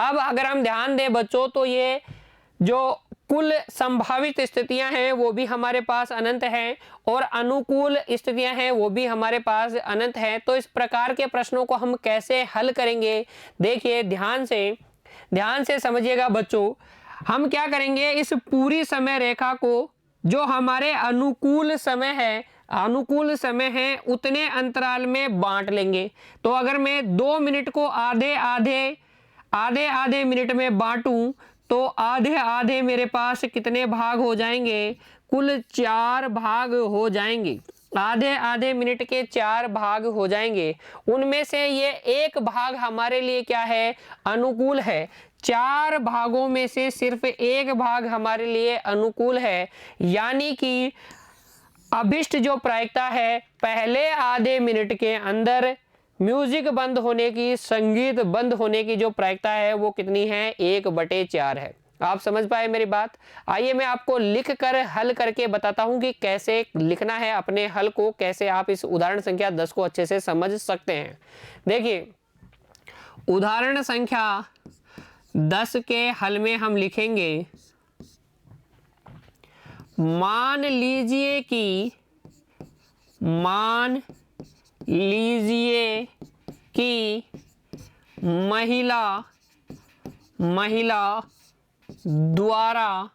अब अगर हम ध्यान दें बच्चों, तो ये जो कुल संभावित स्थितियां हैं वो भी हमारे पास अनंत हैं और अनुकूल स्थितियां हैं वो भी हमारे पास अनंत हैं। तो इस प्रकार के प्रश्नों को हम कैसे हल करेंगे? देखिए ध्यान से समझिएगा बच्चों। हम क्या करेंगे, इस पूरी समय रेखा को जो हमारे अनुकूल समय है उतने अंतराल में बांट लेंगे। तो अगर मैं 2 मिनट को आधे मिनट में बांटूं तो आधे मेरे पास कितने भाग हो जाएंगे? कुल 4 भाग हो जाएंगे। आधे मिनट के 4 भाग हो जाएंगे। उनमें से ये एक भाग हमारे लिए क्या है? अनुकूल है। 4 भागों में से सिर्फ एक भाग हमारे लिए अनुकूल है, यानी कि अभिष्ट जो प्रायिकता है पहले आधे मिनट के अंदर म्यूजिक बंद होने की, संगीत बंद होने की जो प्रायिकता है वो कितनी है? 1/4 है। आप समझ पाए मेरी बात? आइए मैं आपको लिख कर हल करके बताता हूं कि कैसे लिखना है अपने हल को, कैसे आप इस उदाहरण संख्या 10 को अच्छे से समझ सकते हैं। देखिए उदाहरण संख्या 10 के हल में हम लिखेंगे, मान लीजिए कि महिला द्वारा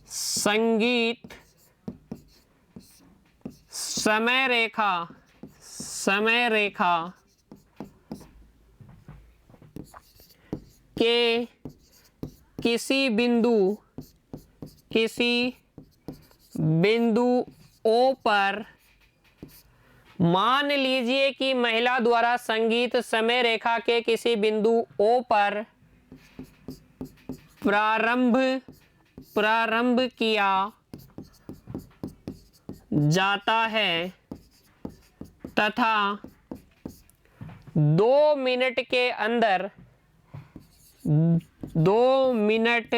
संगीत समय रेखा के किसी बिंदु ओ पर, मान लीजिए कि महिला द्वारा संगीत समय रेखा के किसी बिंदु ओ पर प्रारंभ किया जाता है तथा 2 मिनट के अंदर 2 मिनट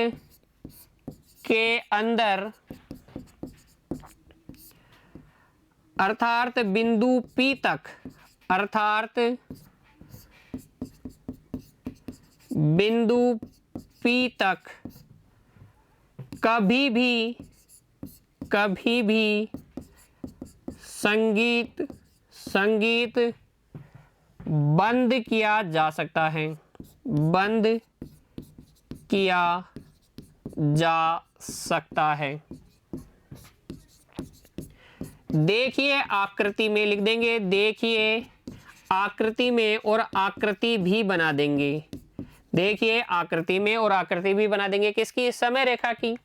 के अंदर अर्थात बिंदु P तक, अर्थात बिंदु P तक कभी भी संगीत बंद किया जा सकता है, बंद किया जा सकता है। देखिए आकृति में लिख देंगे, देखिए आकृति में और आकृति भी बना देंगे। देखिए आकृति में और आकृति भी बना देंगे किसकी? समय रेखा की।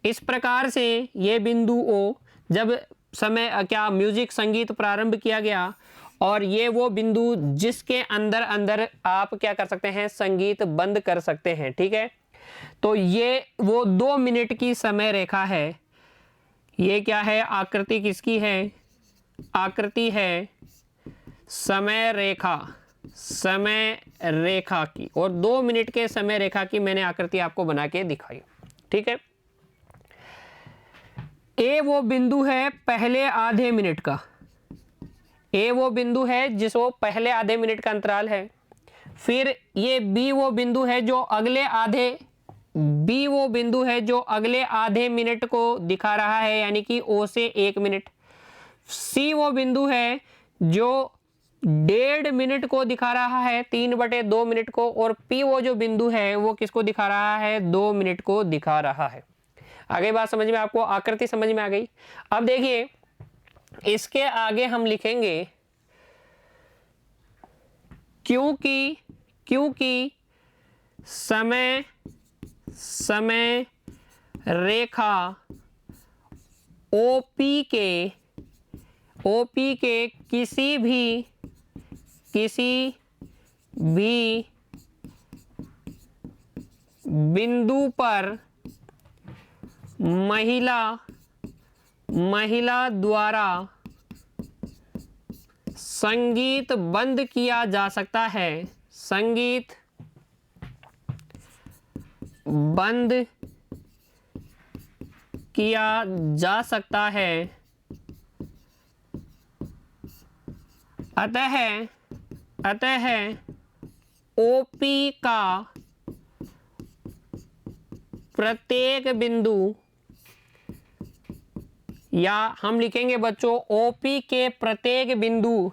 इस प्रकार से ये बिंदु O जब समय क्या म्यूजिक संगीत प्रारंभ किया गया और ये वो बिंदु जिसके अंदर अंदर आप क्या कर सकते हैं? संगीत बंद कर सकते हैं। ठीक है, तो ये वो 2 मिनट की समय रेखा है। ये क्या है? आकृति किसकी है? आकृति है समय रेखा, समय रेखा की। और 2 मिनट के समय रेखा की मैंने आकृति आपको बना के दिखाई। ठीक है, ए वो बिंदु है पहले आधे मिनट का, ए वो बिंदु है जिस वो पहले आधे मिनट का अंतराल है। फिर ये बी वो बिंदु है जो अगले आधे, बी वो बिंदु है जो अगले आधे मिनट को दिखा रहा है, यानी कि O से 1 मिनट। सी वो बिंदु है जो 1.5 मिनट को दिखा रहा है, 3/2 मिनट को। और पी वो जो बिंदु है वो किसको दिखा रहा है? 2 मिनट को दिखा रहा है। आगे बात समझ में? आपको आकृति समझ में आ गई? अब देखिए इसके आगे हम लिखेंगे क्योंकि समय रेखा OP के किसी भी बिंदु पर महिला द्वारा संगीत बंद किया जा सकता है, संगीत बंद किया जा सकता है। अतः OP का प्रत्येक बिंदु, या हम लिखेंगे बच्चों OP के प्रत्येक बिंदु,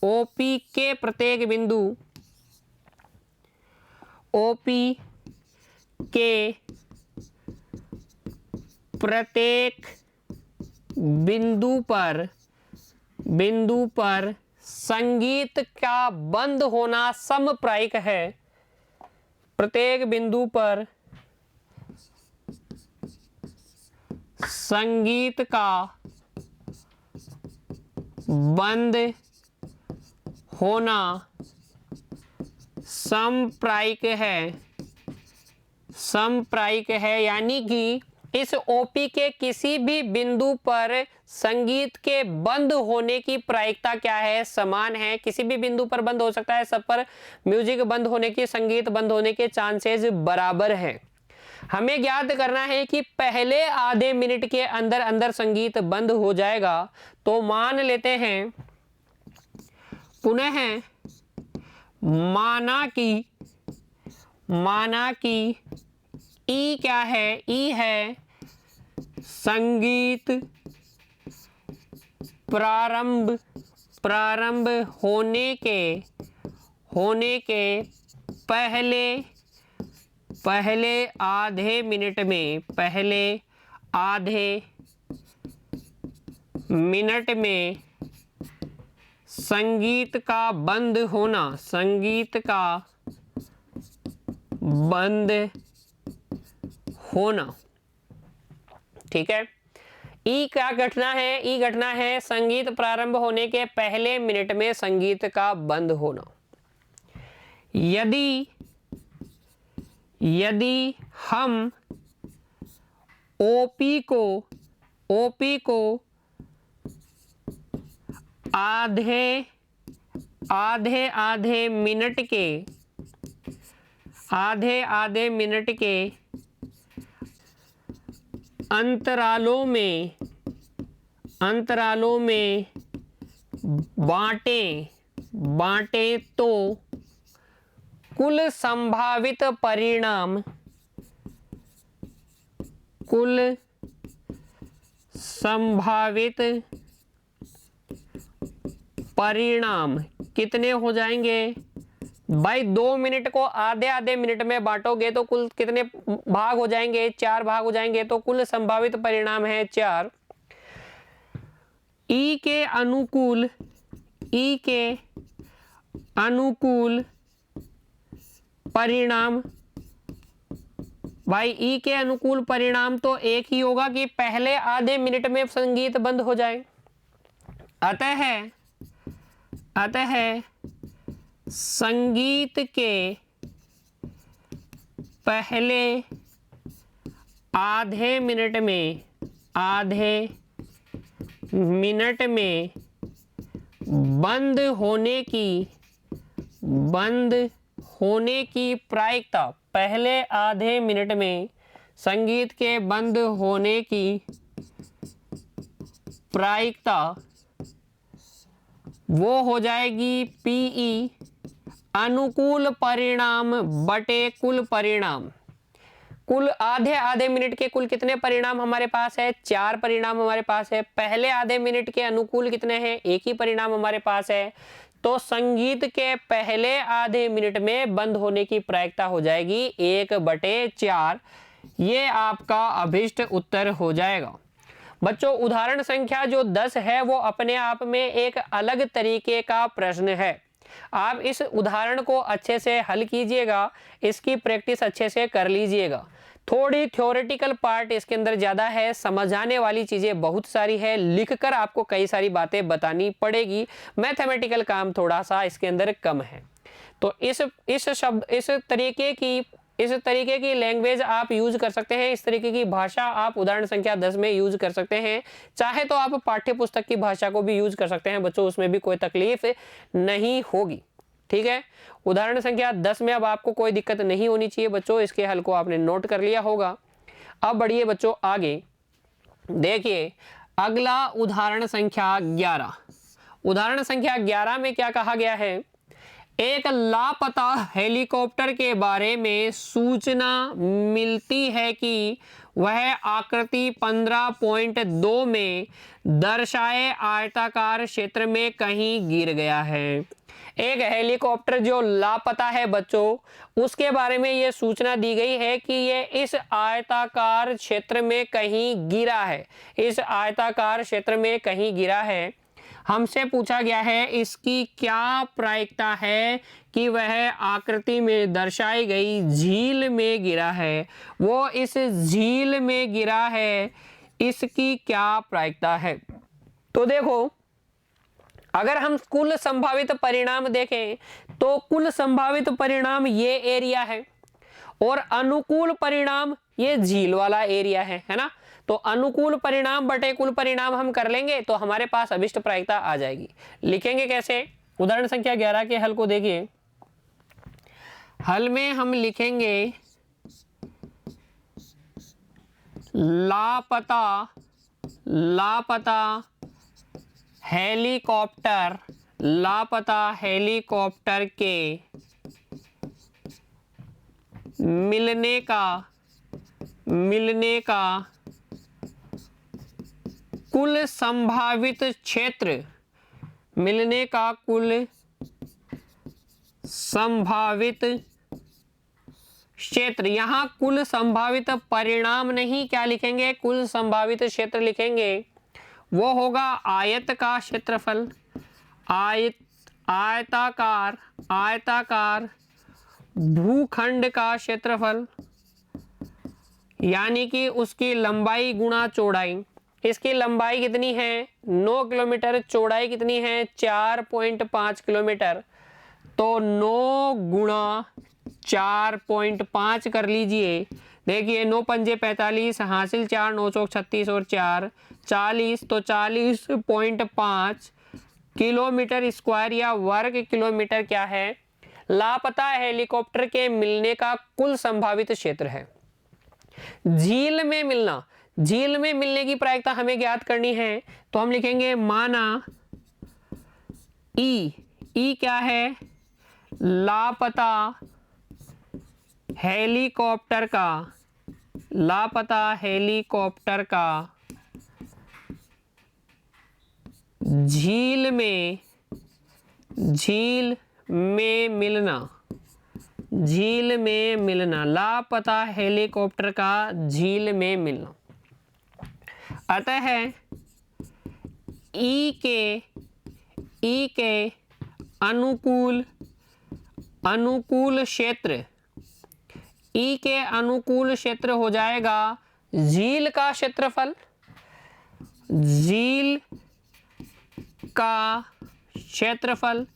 OP के प्रत्येक बिंदु, OP के प्रत्येक बिंदु पर संगीत का बंद होना समप्रायिक है। प्रत्येक बिंदु पर संगीत का बंद होना समप्रायिक है, यानी कि इस OP के किसी भी बिंदु पर संगीत के बंद होने की प्रायिकता क्या है? समान है। किसी भी बिंदु पर बंद हो सकता है, सब पर म्यूजिक बंद होने की, संगीत बंद होने के चांसेस बराबर हैं। हमें ज्ञात करना है कि पहले आधे मिनट के अंदर अंदर संगीत बंद हो जाएगा। तो मान लेते हैं, पुनः माना कि ई क्या है? ई है संगीत प्रारंभ होने के पहले आधे मिनट में, पहले आधे मिनट में संगीत का बंद होना, संगीत का बंद होना। ठीक है, ई क्या घटना है? ई घटना है संगीत प्रारंभ होने के पहले मिनट में संगीत का बंद होना। यदि हम OP को आधे मिनट के अंतरालों में बांटें तो कुल संभावित परिणाम कितने हो जाएंगे भाई? 2 मिनट को आधे मिनट में बांटोगे तो कुल कितने भाग हो जाएंगे? 4 भाग हो जाएंगे, तो कुल संभावित परिणाम है 4। ई के अनुकूल परिणाम, भाई ई के अनुकूल परिणाम तो एक ही होगा कि पहले आधे मिनट में संगीत बंद हो जाए। अतः संगीत के पहले आधे मिनट में बंद होने की प्रायिकता, पहले आधे मिनट में संगीत के बंद होने की प्रायिकता वो हो जाएगी पीई अनुकूल परिणाम बटे कुल परिणाम। कुल आधे मिनट के कुल कितने परिणाम हमारे पास है? 4 परिणाम हमारे पास है। पहले आधे मिनट के अनुकूल कितने हैं? 1 ही परिणाम हमारे पास है। तो संगीत के पहले आधे मिनट में बंद होने की प्रायिकता हो जाएगी 1/4। ये आपका अभिष्ट उत्तर हो जाएगा। बच्चों, उदाहरण संख्या जो 10 है वो अपने आप में एक अलग तरीके का प्रश्न है। आप इस उदाहरण को अच्छे से हल कीजिएगा, इसकी प्रैक्टिस अच्छे से कर लीजिएगा। थोड़ी थ्योरेटिकल पार्ट इसके अंदर ज़्यादा है, समझाने वाली चीज़ें बहुत सारी है, लिखकर आपको कई सारी बातें बतानी पड़ेगी। मैथमेटिकल काम थोड़ा सा इसके अंदर कम है। तो इस तरीके की लैंग्वेज आप यूज कर सकते हैं, इस तरीके की भाषा आप उदाहरण संख्या 10 में यूज कर सकते हैं। चाहे तो आप पाठ्य पुस्तक की भाषा को भी यूज कर सकते हैं बच्चों, उसमें भी कोई तकलीफ नहीं होगी। ठीक है, उदाहरण संख्या 10 में अब आपको कोई दिक्कत नहीं होनी चाहिए बच्चों। इसके हल को आपने नोट कर लिया होगा। अब बढ़िए बच्चों आगे, देखिए अगला उदाहरण संख्या 11। उदाहरण संख्या 11 में क्या कहा गया है? एक लापता हेलीकॉप्टर के बारे में सूचना मिलती है कि वह आकृति 15.2 में दर्शाए आयताकार क्षेत्र में कहीं गिर गया है। एक हेलीकॉप्टर जो लापता है बच्चों, उसके बारे में यह सूचना दी गई है कि यह इस आयताकार क्षेत्र में कहीं गिरा है। इस आयताकार क्षेत्र में कहीं गिरा है। हमसे पूछा गया है इसकी क्या प्रायिकता है कि वह आकृति में दर्शाई गई झील में गिरा है। वो इस झील में गिरा है, इसकी क्या प्रायिकता है? तो देखो, अगर हम कुल संभावित परिणाम देखें तो कुल संभावित परिणाम ये एरिया है और अनुकूल परिणाम ये झील वाला एरिया है ना। तो अनुकूल परिणाम बटे कुल परिणाम हम कर लेंगे तो हमारे पास अभिष्ट प्रायिकता आ जाएगी। लिखेंगे कैसे? उदाहरण संख्या 11 के हल को देखिए। हल में हम लिखेंगे लापता हेलीकॉप्टर के मिलने का कुल संभावित क्षेत्र, मिलने का कुल संभावित क्षेत्र। यहां कुल संभावित परिणाम नहीं, क्या लिखेंगे? कुल संभावित क्षेत्र लिखेंगे। वो होगा आयत का क्षेत्रफल, आयताकार भूखंड का क्षेत्रफल, यानी कि उसकी लंबाई गुणा चौड़ाई। इसकी लंबाई कितनी है? 9 किलोमीटर। चौड़ाई कितनी है? 4.5 किलोमीटर। तो 9 गुणा 4.5 कर लीजिए। देखिए 9 पंजे 45, हासिल 4, 9 चौक 36 और 4 40। तो 40.5 किलोमीटर स्क्वायर या वर्ग किलोमीटर क्या है, लापता हेलीकॉप्टर के मिलने का कुल संभावित क्षेत्र है। झील में मिलना, झील में मिलने की प्रायिकता हमें ज्ञात करनी है, तो हम लिखेंगे माना ई, ई क्या है, लापता हेलीकॉप्टर का, लापता हेलीकॉप्टर का झील में मिलना, झील में मिलना, लापता हेलीकॉप्टर का झील में मिलना। अतः ई के अनुकूल क्षेत्र, ई के अनुकूल क्षेत्र हो जाएगा झील का क्षेत्रफल, झील का क्षेत्रफल।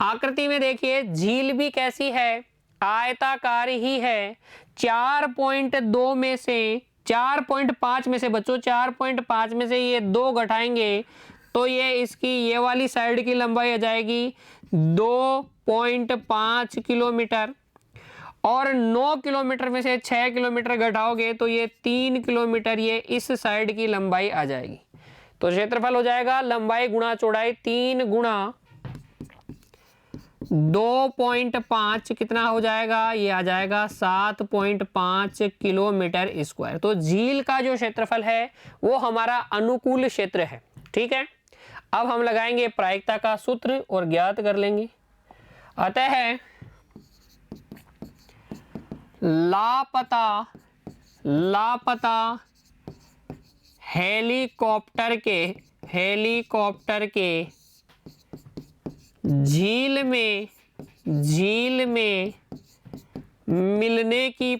आकृति में देखिए झील भी कैसी है, आयताकार ही है। 4.2 में से 4.5 में से बच्चों 4.5 में से ये 2 घटाएंगे तो ये इसकी ये वाली साइड की लंबाई आ जाएगी 2.5 किलोमीटर, और 9 किलोमीटर में से 6 किलोमीटर घटाओगे तो ये 3 किलोमीटर ये इस साइड की लंबाई आ जाएगी। तो क्षेत्रफल हो जाएगा लंबाई गुणा चौड़ाई, 3 गुणा 2.5 कितना हो जाएगा, ये आ जाएगा 7.5 किलोमीटर स्क्वायर। तो झील का जो क्षेत्रफल है वो हमारा अनुकूल क्षेत्र है। ठीक है, अब हम लगाएंगे प्रायिकता का सूत्र और ज्ञात कर लेंगे। अतः लापता हेलीकॉप्टर के झील में मिलने की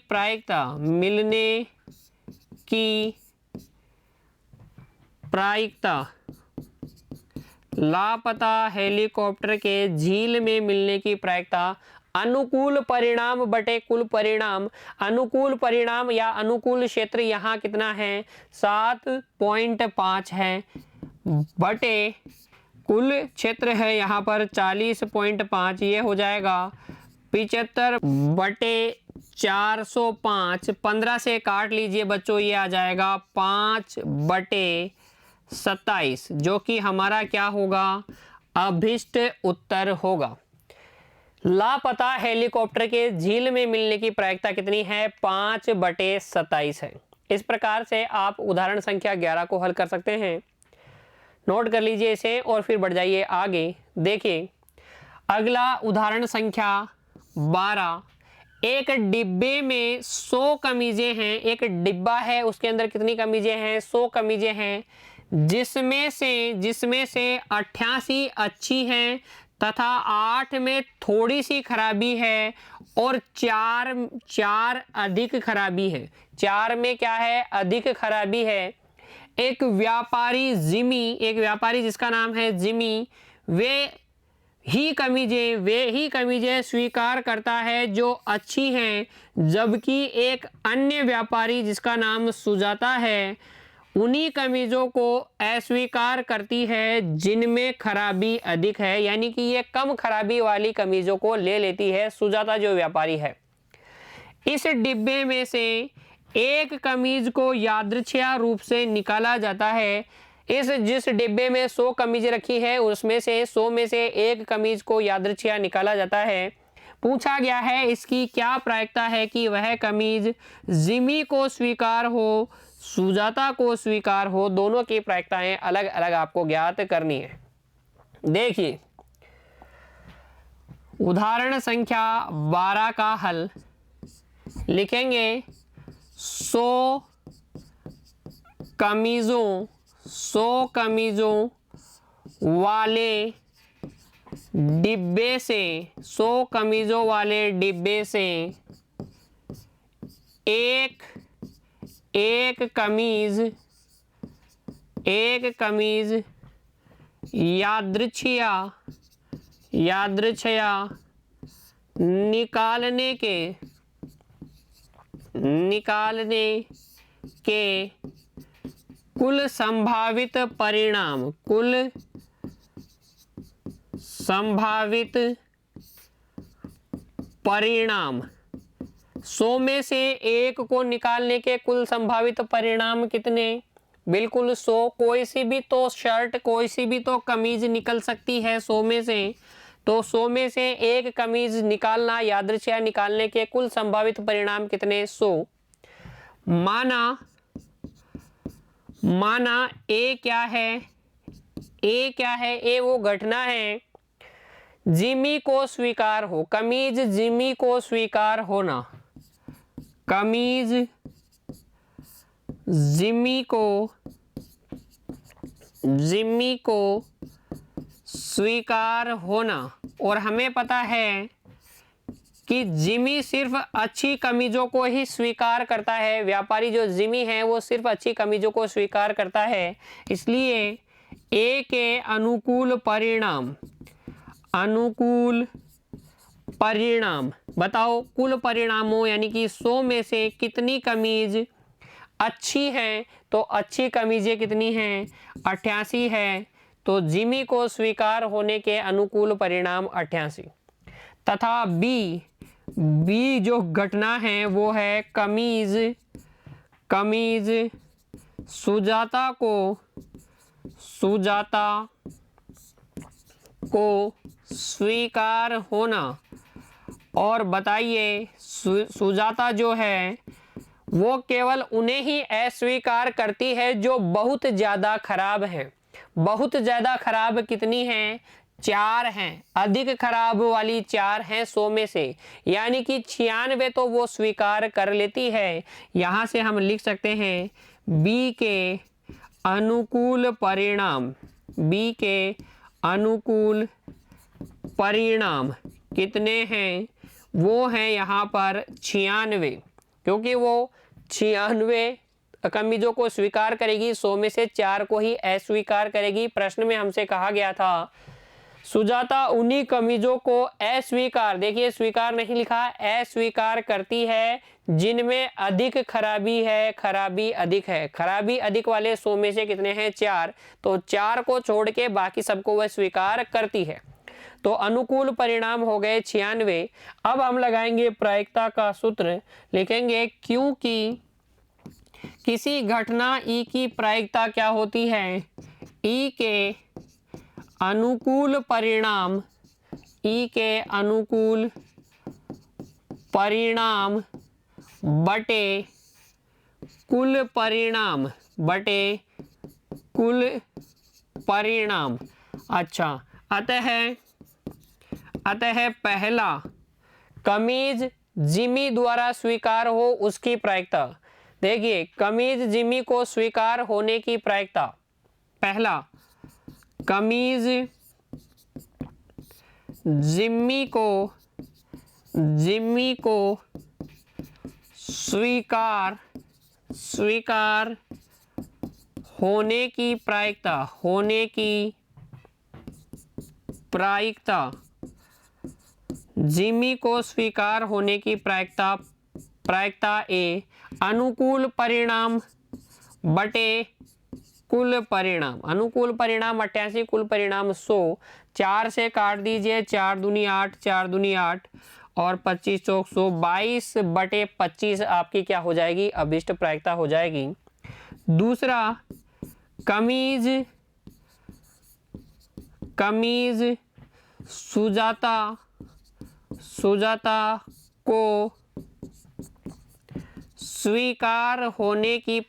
प्रायिकता, लापता हेलीकॉप्टर के झील में मिलने की प्रायिकता अनुकूल परिणाम बटे कुल परिणाम, अनुकूल परिणाम या अनुकूल क्षेत्र यहाँ कितना है 7.5 है, बटे कुल क्षेत्र है यहाँ पर 40.5, ये हो जाएगा 75 बटे 405, 15 से काट लीजिए बच्चों, ये आ जाएगा 5 बटे 27, जो कि हमारा क्या होगा, अभिष्ट उत्तर होगा। लापता हेलीकॉप्टर के झील में मिलने की प्रायिकता कितनी है, 5 बटे 27 है। इस प्रकार से आप उदाहरण संख्या 11 को हल कर सकते हैं। नोट कर लीजिए इसे और फिर बढ़ जाइए आगे। देखिए अगला उदाहरण संख्या 12, एक डिब्बे में 100 कमीजें हैं, एक डिब्बा है उसके अंदर कितनी कमीजें हैं, 100 कमीजें हैं, जिसमें से 88 अच्छी हैं तथा 8 में थोड़ी सी खराबी है और 4 अधिक खराबी है। 4 में क्या है, अधिक खराबी है। एक व्यापारी जिसका नाम है जिमी, वे ही कमीजें स्वीकार करता है जो अच्छी हैं, जबकि एक अन्य व्यापारी जिसका नाम सुजाता है उन्हीं कमीजों को अस्वीकार करती है जिनमें खराबी अधिक है, यानी कि ये कम खराबी वाली कमीजों को ले लेती है सुजाता जो व्यापारी है। इस डिब्बे में से एक कमीज को यादृच्छिक रूप से निकाला जाता है। जिस डिब्बे में 100 कमीज रखी है उसमें से 100 में से एक कमीज को यादृच्छिक निकाला जाता है। पूछा गया है इसकी क्या प्रायिकता है कि वह कमीज जिमी को स्वीकार हो, सुजाता को स्वीकार हो। दोनों की प्रायिकताएं अलग अलग आपको ज्ञात करनी है। देखिए उदाहरण संख्या 12 का हल लिखेंगे 100 कमीजों वाले डिब्बे से 100 कमीजों वाले डिब्बे से एक कमीज यादृच्छया निकालने के कुल संभावित परिणाम संभावित परिणाम, 100 में से 1 को निकालने के कुल संभावित परिणाम कितने? बिल्कुल 100। कोई सी भी तो शर्ट, कोई सी भी तो कमीज निकल सकती है 100 में से, तो 100 में से 1 कमीज निकालना, यादृच्छिक निकालने के कुल संभावित परिणाम कितने? 100। माना ए क्या है? ए क्या है? ए वो घटना है जिमी को स्वीकार हो, कमीज जिमी को स्वीकार होना, कमीज जिमी को स्वीकार होना। और हमें पता है कि जिमी सिर्फ अच्छी कमीजों को ही स्वीकार करता है, व्यापारी जो जिमी है वो सिर्फ अच्छी कमीजों को स्वीकार करता है। इसलिए ए के अनुकूल परिणाम बताओ, कुल परिणामों यानी कि 100 में से कितनी कमीज अच्छी है? तो अच्छी कमीजें कितनी हैं? 88 है। तो जिमी को स्वीकार होने के अनुकूल परिणाम 88। तथा बी जो घटना है वो है कमीज सुजाता को स्वीकार होना। और बताइए सुजाता जो है वो केवल उन्हें ही अस्वीकार करती है जो बहुत ज़्यादा खराब है। बहुत ज़्यादा खराब कितनी हैं? 4 हैं। अधिक खराब वाली 4 हैं 100 में से, यानी कि 96 तो वो स्वीकार कर लेती है। यहाँ से हम लिख सकते हैं बी के अनुकूल परिणाम कितने हैं? वो हैं यहाँ पर 96, क्योंकि वो 96 कमीजों को स्वीकार करेगी, 100 में से 4 को ही अस्वीकार करेगी। प्रश्न में हमसे कहा गया था सुजाता उन्हीं कमीजों को अस्वीकार, देखिए स्वीकार नहीं लिखा, अस्वीकार करती है जिनमें अधिक खराबी है, खराबी अधिक है। खराबी अधिक वाले 100 में से कितने हैं? 4। तो 4 को छोड़ के बाकी सबको वह स्वीकार करती है। तो अनुकूल परिणाम हो गए 96। अब हम लगाएंगे प्रायिकता का सूत्र, लिखेंगे क्योंकि किसी घटना ई की प्रायिकता क्या होती है? ई के अनुकूल परिणाम बटे कुल परिणाम। अच्छा, अतः पहला कमीज जिमी द्वारा स्वीकार हो उसकी प्रायिकता। देखिए कमीज जिमी को स्वीकार होने की प्रायिकता, पहला कमीज जिमी को स्वीकार होने की प्रायिकता, जिमी को स्वीकार होने की प्रायिकता ए अनुकूल परिणाम बटे कुल परिणाम। अनुकूल परिणाम 88, कुल परिणाम 100। 4 से काट दीजिए, 4 दूनी 8, 4 दूनी 8 और 25 चौक 100, 22 बटे 25 आपकी क्या हो जाएगी? अभिष्ट प्रायिकता हो जाएगी। दूसरा कमीज सुजाता को स्वीकार होने की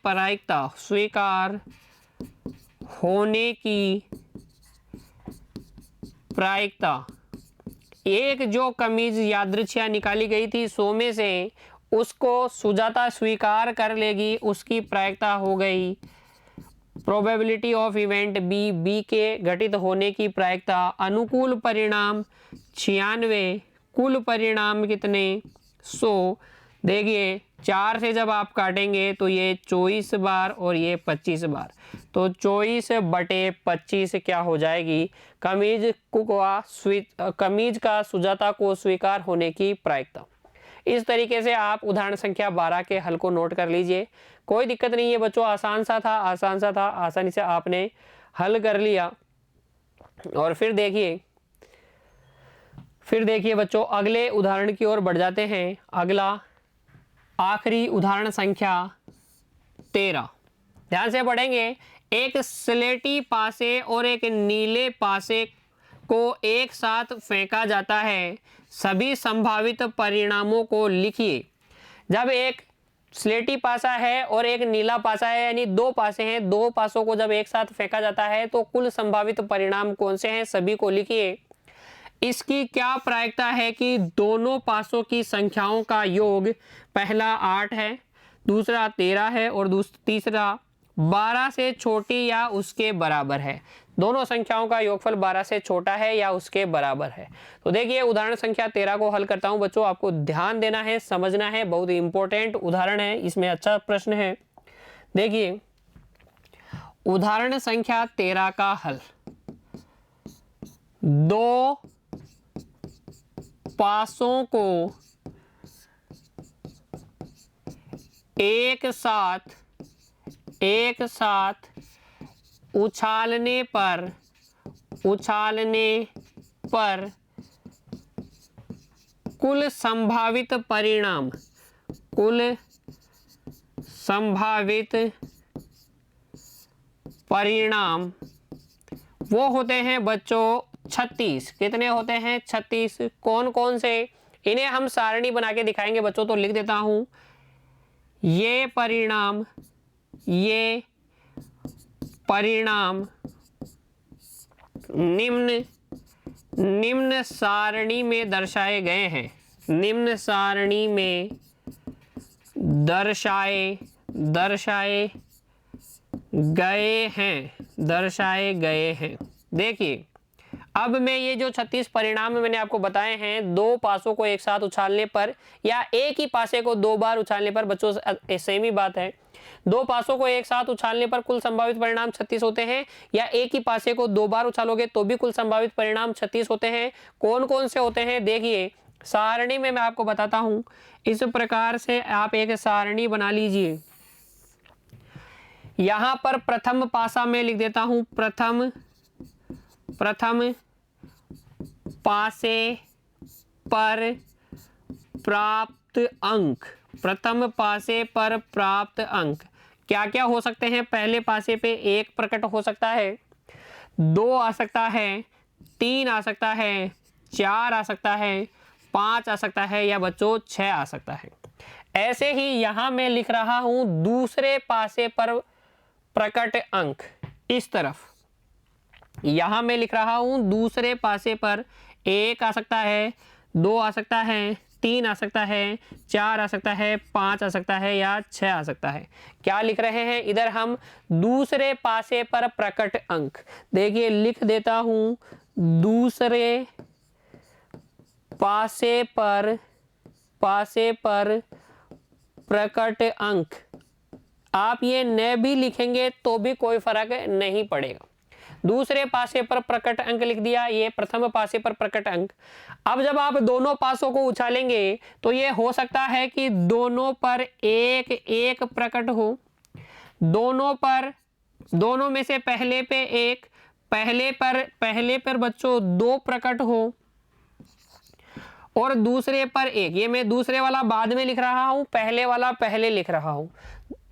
प्रायिकता, एक जो कमीज यादृच्छिक निकाली गई थी 100 में से, उसको सुजाता स्वीकार कर लेगी, उसकी प्रायिकता हो गई प्रोबेबिलिटी ऑफ इवेंट बी के घटित होने की प्रायिकता। अनुकूल परिणाम 96, कुल परिणाम कितने? 100। देखिए 4 से जब आप काटेंगे तो ये 24 बार और ये 25 बार, तो 24 बटे 25 क्या हो जाएगी? कमीज का सुजाता को स्वीकार होने की प्रायिकता। इस तरीके से आप उदाहरण संख्या 12 के हल को नोट कर लीजिए। कोई दिक्कत नहीं है बच्चों, आसान सा था, आसानी से आपने हल कर लिया। और फिर देखिए फिर देखिए बच्चों अगले उदाहरण की ओर बढ़ जाते हैं। अगला आखिरी उदाहरण संख्या 13, ध्यान से पढ़ेंगे। एक स्लेटी पासे और एक नीले पासे को एक साथ फेंका जाता है, सभी संभावित परिणामों को लिखिए। जब एक स्लेटी पासा है और एक नीला पासा है, यानी दो पासे हैं, दो पासों को जब एक साथ फेंका जाता है तो कुल संभावित परिणाम कौन से हैं, सभी को लिखिए। इसकी क्या प्रायिकता है कि दोनों पासों की संख्याओं का योग पहला 8 है, दूसरा 13 है और तीसरा 12 से छोटी या उसके बराबर है। दोनों संख्याओं का योगफल 12 से छोटा है या उसके बराबर है। तो देखिए उदाहरण संख्या 13 को हल करता हूं बच्चों, आपको ध्यान देना है, समझना है, बहुत इंपॉर्टेंट उदाहरण है, इसमें अच्छा प्रश्न है। देखिए उदाहरण संख्या 13 का हल। दो पासों को एक साथ उछालने पर कुल संभावित परिणाम वो होते हैं बच्चों 36। कितने होते हैं? 36। कौन कौन से? इन्हें हम सारणी बना के दिखाएंगे बच्चों, तो लिख देता हूं। ये परिणाम निम्न सारणी में दर्शाए गए हैं। निम्न सारणी में दर्शाए गए हैं। देखिए अब मैं ये जो 36 परिणाम मैंने आपको बताए हैं, दो पासों को एक साथ उछालने पर या एक ही पासे को दो बार उछालने पर, बच्चों सेम ही बात है। दो पासों को एक साथ उछालने पर कुल संभावित परिणाम 36 होते हैं, या एक ही पासे को दो बार उछालोगे तो भी कुल संभावित परिणाम 36 होते हैं। कौन कौन से होते हैं? देखिए सारणी में मैं आपको बताता हूं। इस प्रकार से आप एक सारणी बना लीजिए। यहां पर प्रथम पासा में लिख देता हूं, प्रथम पासे पर प्राप्त अंक। प्रथम पासे पर प्राप्त अंक क्या क्या हो सकते हैं? पहले पासे पे 1 प्रकट हो सकता है, 2 आ सकता है, 3 आ सकता है, 4 आ सकता है, 5 आ सकता है, या बच्चों 6 आ सकता है। ऐसे ही यहां मैं लिख रहा हूं दूसरे पासे पर प्रकट अंक। इस तरफ यहां मैं लिख रहा हूं दूसरे पासे पर 1 आ सकता है, 2 आ सकता है, 3 आ सकता है, 4 आ सकता है, 5 आ सकता है, या 6 आ सकता है। क्या लिख रहे हैं इधर हम? दूसरे पासे पर प्रकट अंक। देखिए लिख देता हूं दूसरे पासे पर प्रकट अंक। आप ये न भी लिखेंगे तो भी कोई फर्क नहीं पड़ेगा। दूसरे पासे पर प्रकट अंक लिख दिया, ये प्रथम पासे पर प्रकट अंक। अब जब आप दोनों पासों को उछालेंगे तो ये हो सकता है कि दोनों पर एक एक प्रकट हो, दोनों में से पहले पे एक, पहले पर बच्चों 2 प्रकट हो और दूसरे पर 1। ये मैं दूसरे वाला बाद में लिख रहा हूं, पहले वाला पहले लिख रहा हूं।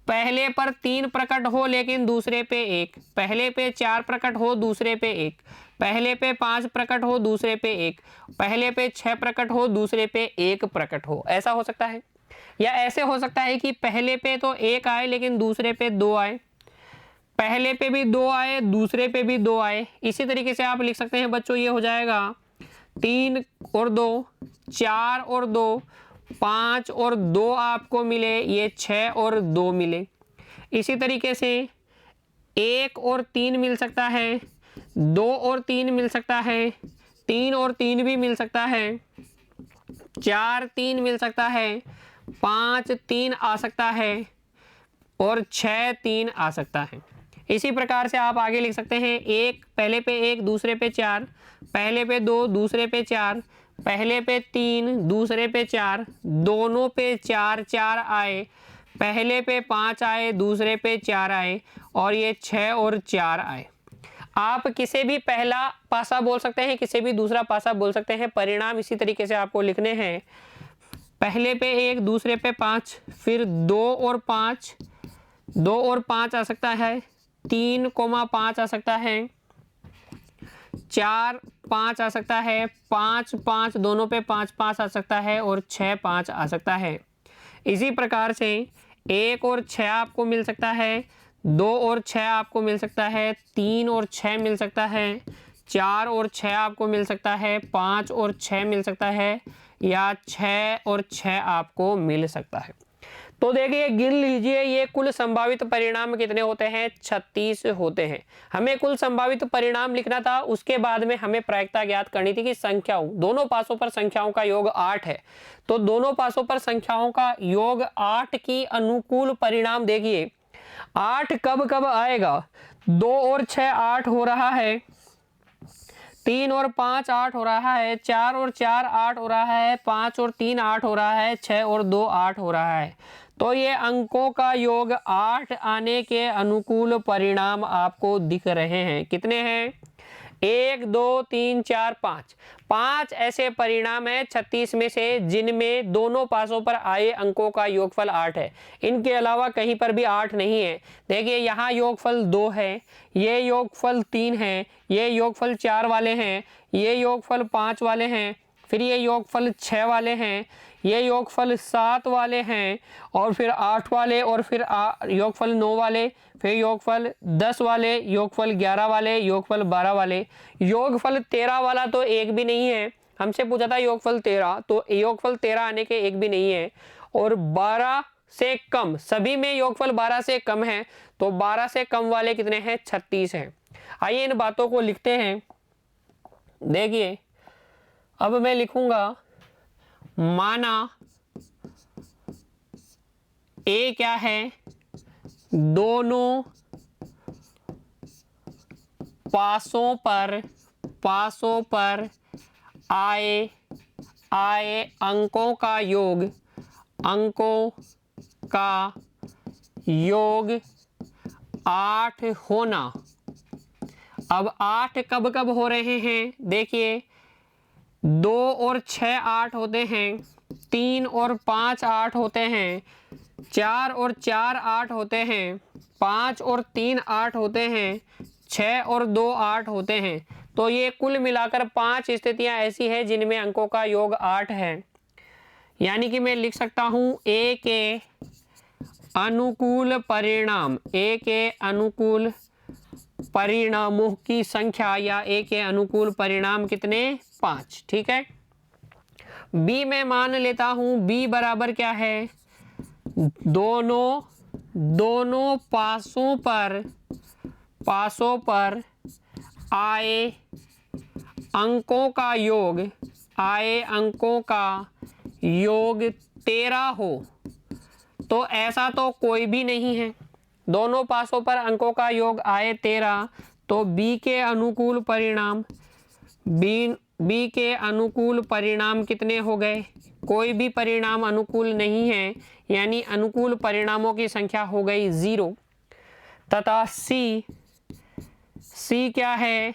पहले पर 3 प्रकट हो लेकिन दूसरे पे 1, पहले पे 4 प्रकट हो दूसरे पे 1, पहले पे 5 प्रकट हो दूसरे पे 1, पहले पे 6 प्रकट हो दूसरे पे 1 प्रकट हो। ऐसा हो सकता है। या ऐसे हो सकता है कि पहले पे तो 1 आए लेकिन दूसरे पे 2 आए, पहले पे भी 2 आए, दूसरे पे भी 2 आए। इसी तरीके से आप लिख सकते हैं बच्चों, ये हो जाएगा 3 और 2, 4 और 2, 5 और 2 आपको मिले, ये 6 और 2 मिले। इसी तरीके से 1 और 3 मिल सकता है, 2 और 3 मिल सकता है, 3 और 3 भी मिल सकता है, 4 3 मिल सकता है, 5 3 आ सकता है और 6 3 आ सकता है। इसी प्रकार से आप आगे लिख सकते हैं, 1 पहले पे 1 दूसरे पे 4, पहले पे 2 दूसरे पे 4, पहले पे 3 दूसरे पे 4, दोनों पे 4 4 आए, पहले पे 5 आए दूसरे पे 4 आए और ये 6 और 4 आए। आप किसी भी पहला पासा बोल सकते हैं, किसी भी दूसरा पासा बोल सकते हैं। परिणाम इसी तरीके से आपको लिखने हैं, पहले पे 1, दूसरे पे 5, फिर 2 और 5, 2 और 5 आ सकता है, 3,5 आ सकता है, 4, 5 आ सकता है, 5, 5 दोनों पे 5, 5 आ सकता है और 6, 5 आ सकता है। इसी प्रकार से 1 और 6 आपको मिल सकता है, 2 और 6 आपको मिल सकता है, 3 और 6 मिल सकता है, 4 और 6 आपको मिल सकता है, 5 और 6 मिल सकता है, या 6 और 6 आपको मिल सकता है। तो देखिए गिन लीजिए, ये कुल संभावित परिणाम कितने होते हैं, 36 होते हैं। हमें कुल संभावित परिणाम लिखना था, उसके बाद में हमें प्रायिकता ज्ञात करनी थी कि संख्याओं, दोनों पासों पर संख्याओं का योग 8 है। तो दोनों पासों पर संख्याओं का योग 8 की अनुकूल परिणाम देखिए 8 कब कब आएगा, 2 और 6 8 हो रहा है, 3 और 5 8 हो रहा है, 4 और 4 8 हो रहा है, 5 और 3 8 हो रहा है, 6 और 2 8 हो रहा है। तो ये अंकों का योग 8 आने के अनुकूल परिणाम आपको दिख रहे हैं। कितने हैं, 1 2 3 4 5, 5 ऐसे परिणाम है 36 में से जिनमें दोनों पासों पर आए अंकों का योगफल 8 है। इनके अलावा कहीं पर भी 8 नहीं है। देखिए यहाँ योगफल 2 है, ये योगफल 3 है, ये योगफल 4 वाले हैं, ये योगफल 5 वाले हैं, फिर ये योगफल 6 वाले हैं, ये योगफल 7 वाले हैं, और फिर 8 वाले, और फिर योगफल 9 वाले, फिर योगफल 10 वाले, योगफल 11 वाले, योगफल 12 वाले। योगफल 13 वाला तो एक भी नहीं है, हमसे पूछा था योगफल 13, तो योगफल 13 आने के एक भी नहीं है। और 12 से कम, सभी में योगफल 12 से कम है, तो 12 से कम वाले कितने हैं, 36 हैं। आइए इन बातों को लिखते हैं। देखिए अब मैं लिखूंगा, माना ए क्या है, दोनों पासों पर आए अंकों का योग 8 होना। अब 8 कब कब हो रहे हैं, देखिए 2 और 6 8 होते हैं, 3 और 5 8 होते हैं, 4 और 4 8 होते हैं, 5 और 3 8 होते हैं, 6 और 2 8 होते हैं। तो ये कुल मिलाकर 5 स्थितियां ऐसी हैं जिनमें अंकों का योग 8 है। यानी कि मैं लिख सकता हूं ए के अनुकूल परिणाम, ए के अनुकूल परिणामों की संख्या, या ए के अनुकूल परिणाम कितने, 5। ठीक है। बी में मान लेता हूं, बी बराबर क्या है, दोनों पासों पर आए अंकों का योग 13 हो। तो ऐसा तो कोई भी नहीं है, दोनों पासों पर अंकों का योग आए 13, तो बी के अनुकूल परिणाम कितने हो गए, कोई भी परिणाम अनुकूल नहीं है, यानी अनुकूल परिणामों की संख्या हो गई 0। तथा सी क्या है,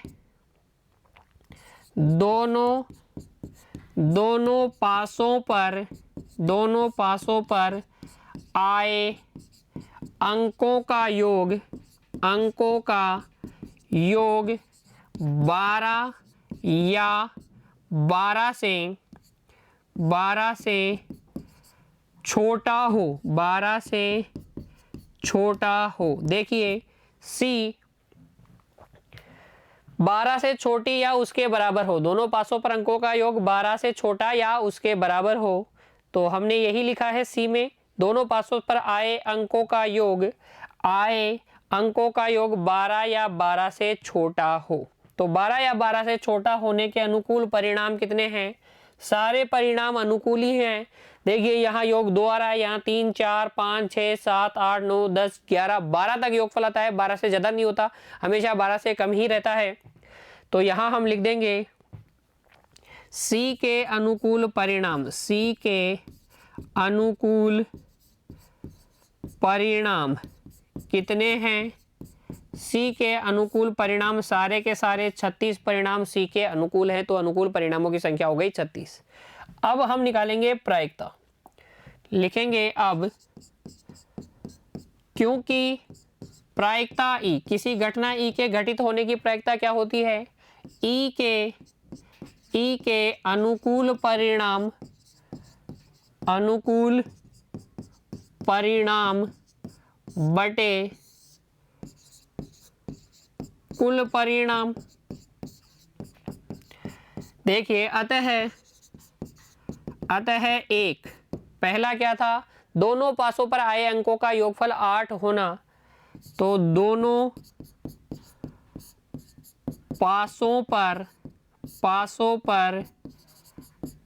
दोनों पासों पर आए अंकों का योग 12 या 12 से छोटा हो। देखिए सी 12 से छोटी या उसके बराबर हो, दोनों पासों पर अंकों का योग 12 से छोटा या उसके बराबर हो। तो हमने यही लिखा है सी में, दोनों पासों पर आए अंकों का योग 12 या 12 से छोटा हो। तो 12 या 12 से छोटा होने के अनुकूल परिणाम कितने हैं, सारे परिणाम अनुकूल ही हैं। देखिए यहाँ योग 2 आ रहा है, यहाँ 3 4 5 6 7 8 9 10 11 12 तक योगफल आता है, 12 से ज़्यादा नहीं होता, हमेशा 12 से कम ही रहता है। तो यहाँ हम लिख देंगे सी के अनुकूल परिणाम कितने हैं, सी के अनुकूल परिणाम सारे के सारे 36 परिणाम सी के अनुकूल हैं, तो अनुकूल परिणामों की संख्या हो गई 36। अब हम निकालेंगे प्रायिकता। लिखेंगे अब क्योंकि प्रायिकता ई, किसी घटना ई के घटित होने की प्रायिकता क्या होती है? ई के अनुकूल परिणाम बटे कुल परिणाम। देखिए अतः एक, पहला क्या था? दोनों पासों पर आए अंकों का योगफल 8 होना, तो दोनों पासों पर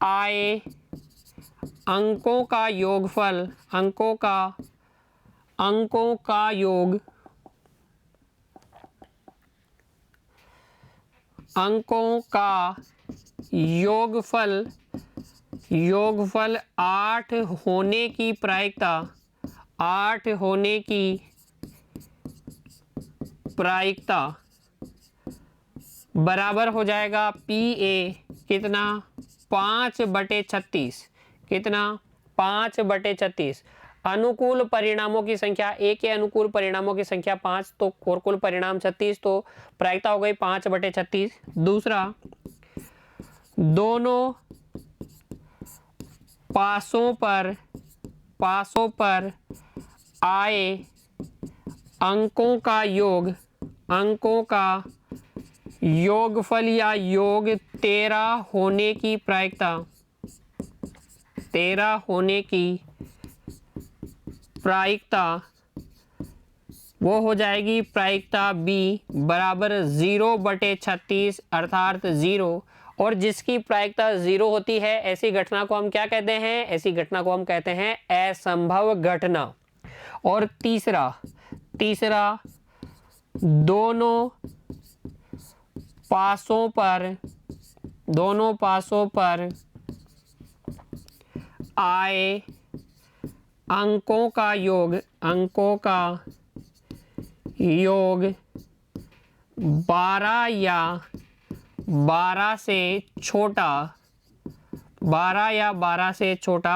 आए अंकों का योगफल, अंकों का योगफल 8 होने की प्रायिकता बराबर हो जाएगा PA कितना? 5/36। कितना? 5/36। अनुकूल परिणामों की संख्या, ए के अनुकूल परिणामों की संख्या 5, तो और कुल परिणाम 36, तो प्रायिकता हो गई 5/36। दूसरा, दोनों पासों पर आए अंकों का योगफल या योग 13 होने की प्रायिकता वो हो जाएगी प्रायिकता B बराबर 0/36 अर्थात 0। और जिसकी प्रायिकता 0 होती है, ऐसी घटना को हम क्या कहते हैं? ऐसी घटना को हम कहते हैं असंभव घटना। और तीसरा दोनों पासों पर आए अंकों का योग 12 या 12 से छोटा,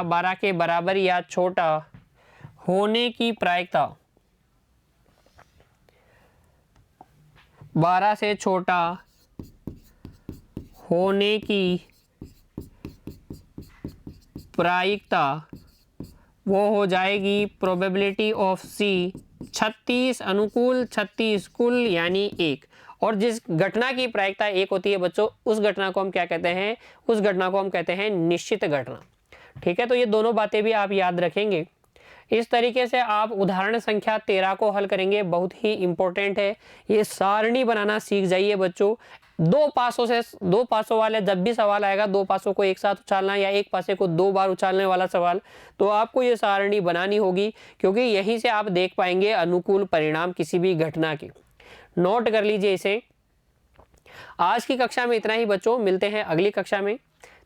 12 के बराबर या छोटा होने की प्रायिकता, 12 से छोटा होने की प्रायिकता वो हो जाएगी प्रोबेबिलिटी ऑफ सी 36 अनुकूल 36 कुल यानी 1। और जिस घटना की प्रायिकता 1 होती है बच्चों, उस घटना को हम क्या कहते हैं? उस घटना को हम कहते हैं निश्चित घटना। ठीक है, तो ये दोनों बातें भी आप याद रखेंगे। इस तरीके से आप उदाहरण संख्या 13 को हल करेंगे, बहुत ही इंपॉर्टेंट है। ये सारणी बनाना सीख जाइए बच्चों। दो पासों वाले जब भी सवाल आएगा, दो पासों को एक साथ उछालना या एक पासे को 2 बार उछालने वाला सवाल, तो आपको ये सारणी बनानी होगी, क्योंकि यहीं से आप देख पाएंगे अनुकूल परिणाम किसी भी घटना के। नोट कर लीजिए इसे। आज की कक्षा में इतना ही बच्चों, मिलते हैं अगली कक्षा में।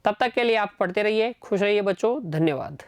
तब तक के लिए आप पढ़ते रहिए, खुश रहिए बच्चों। धन्यवाद।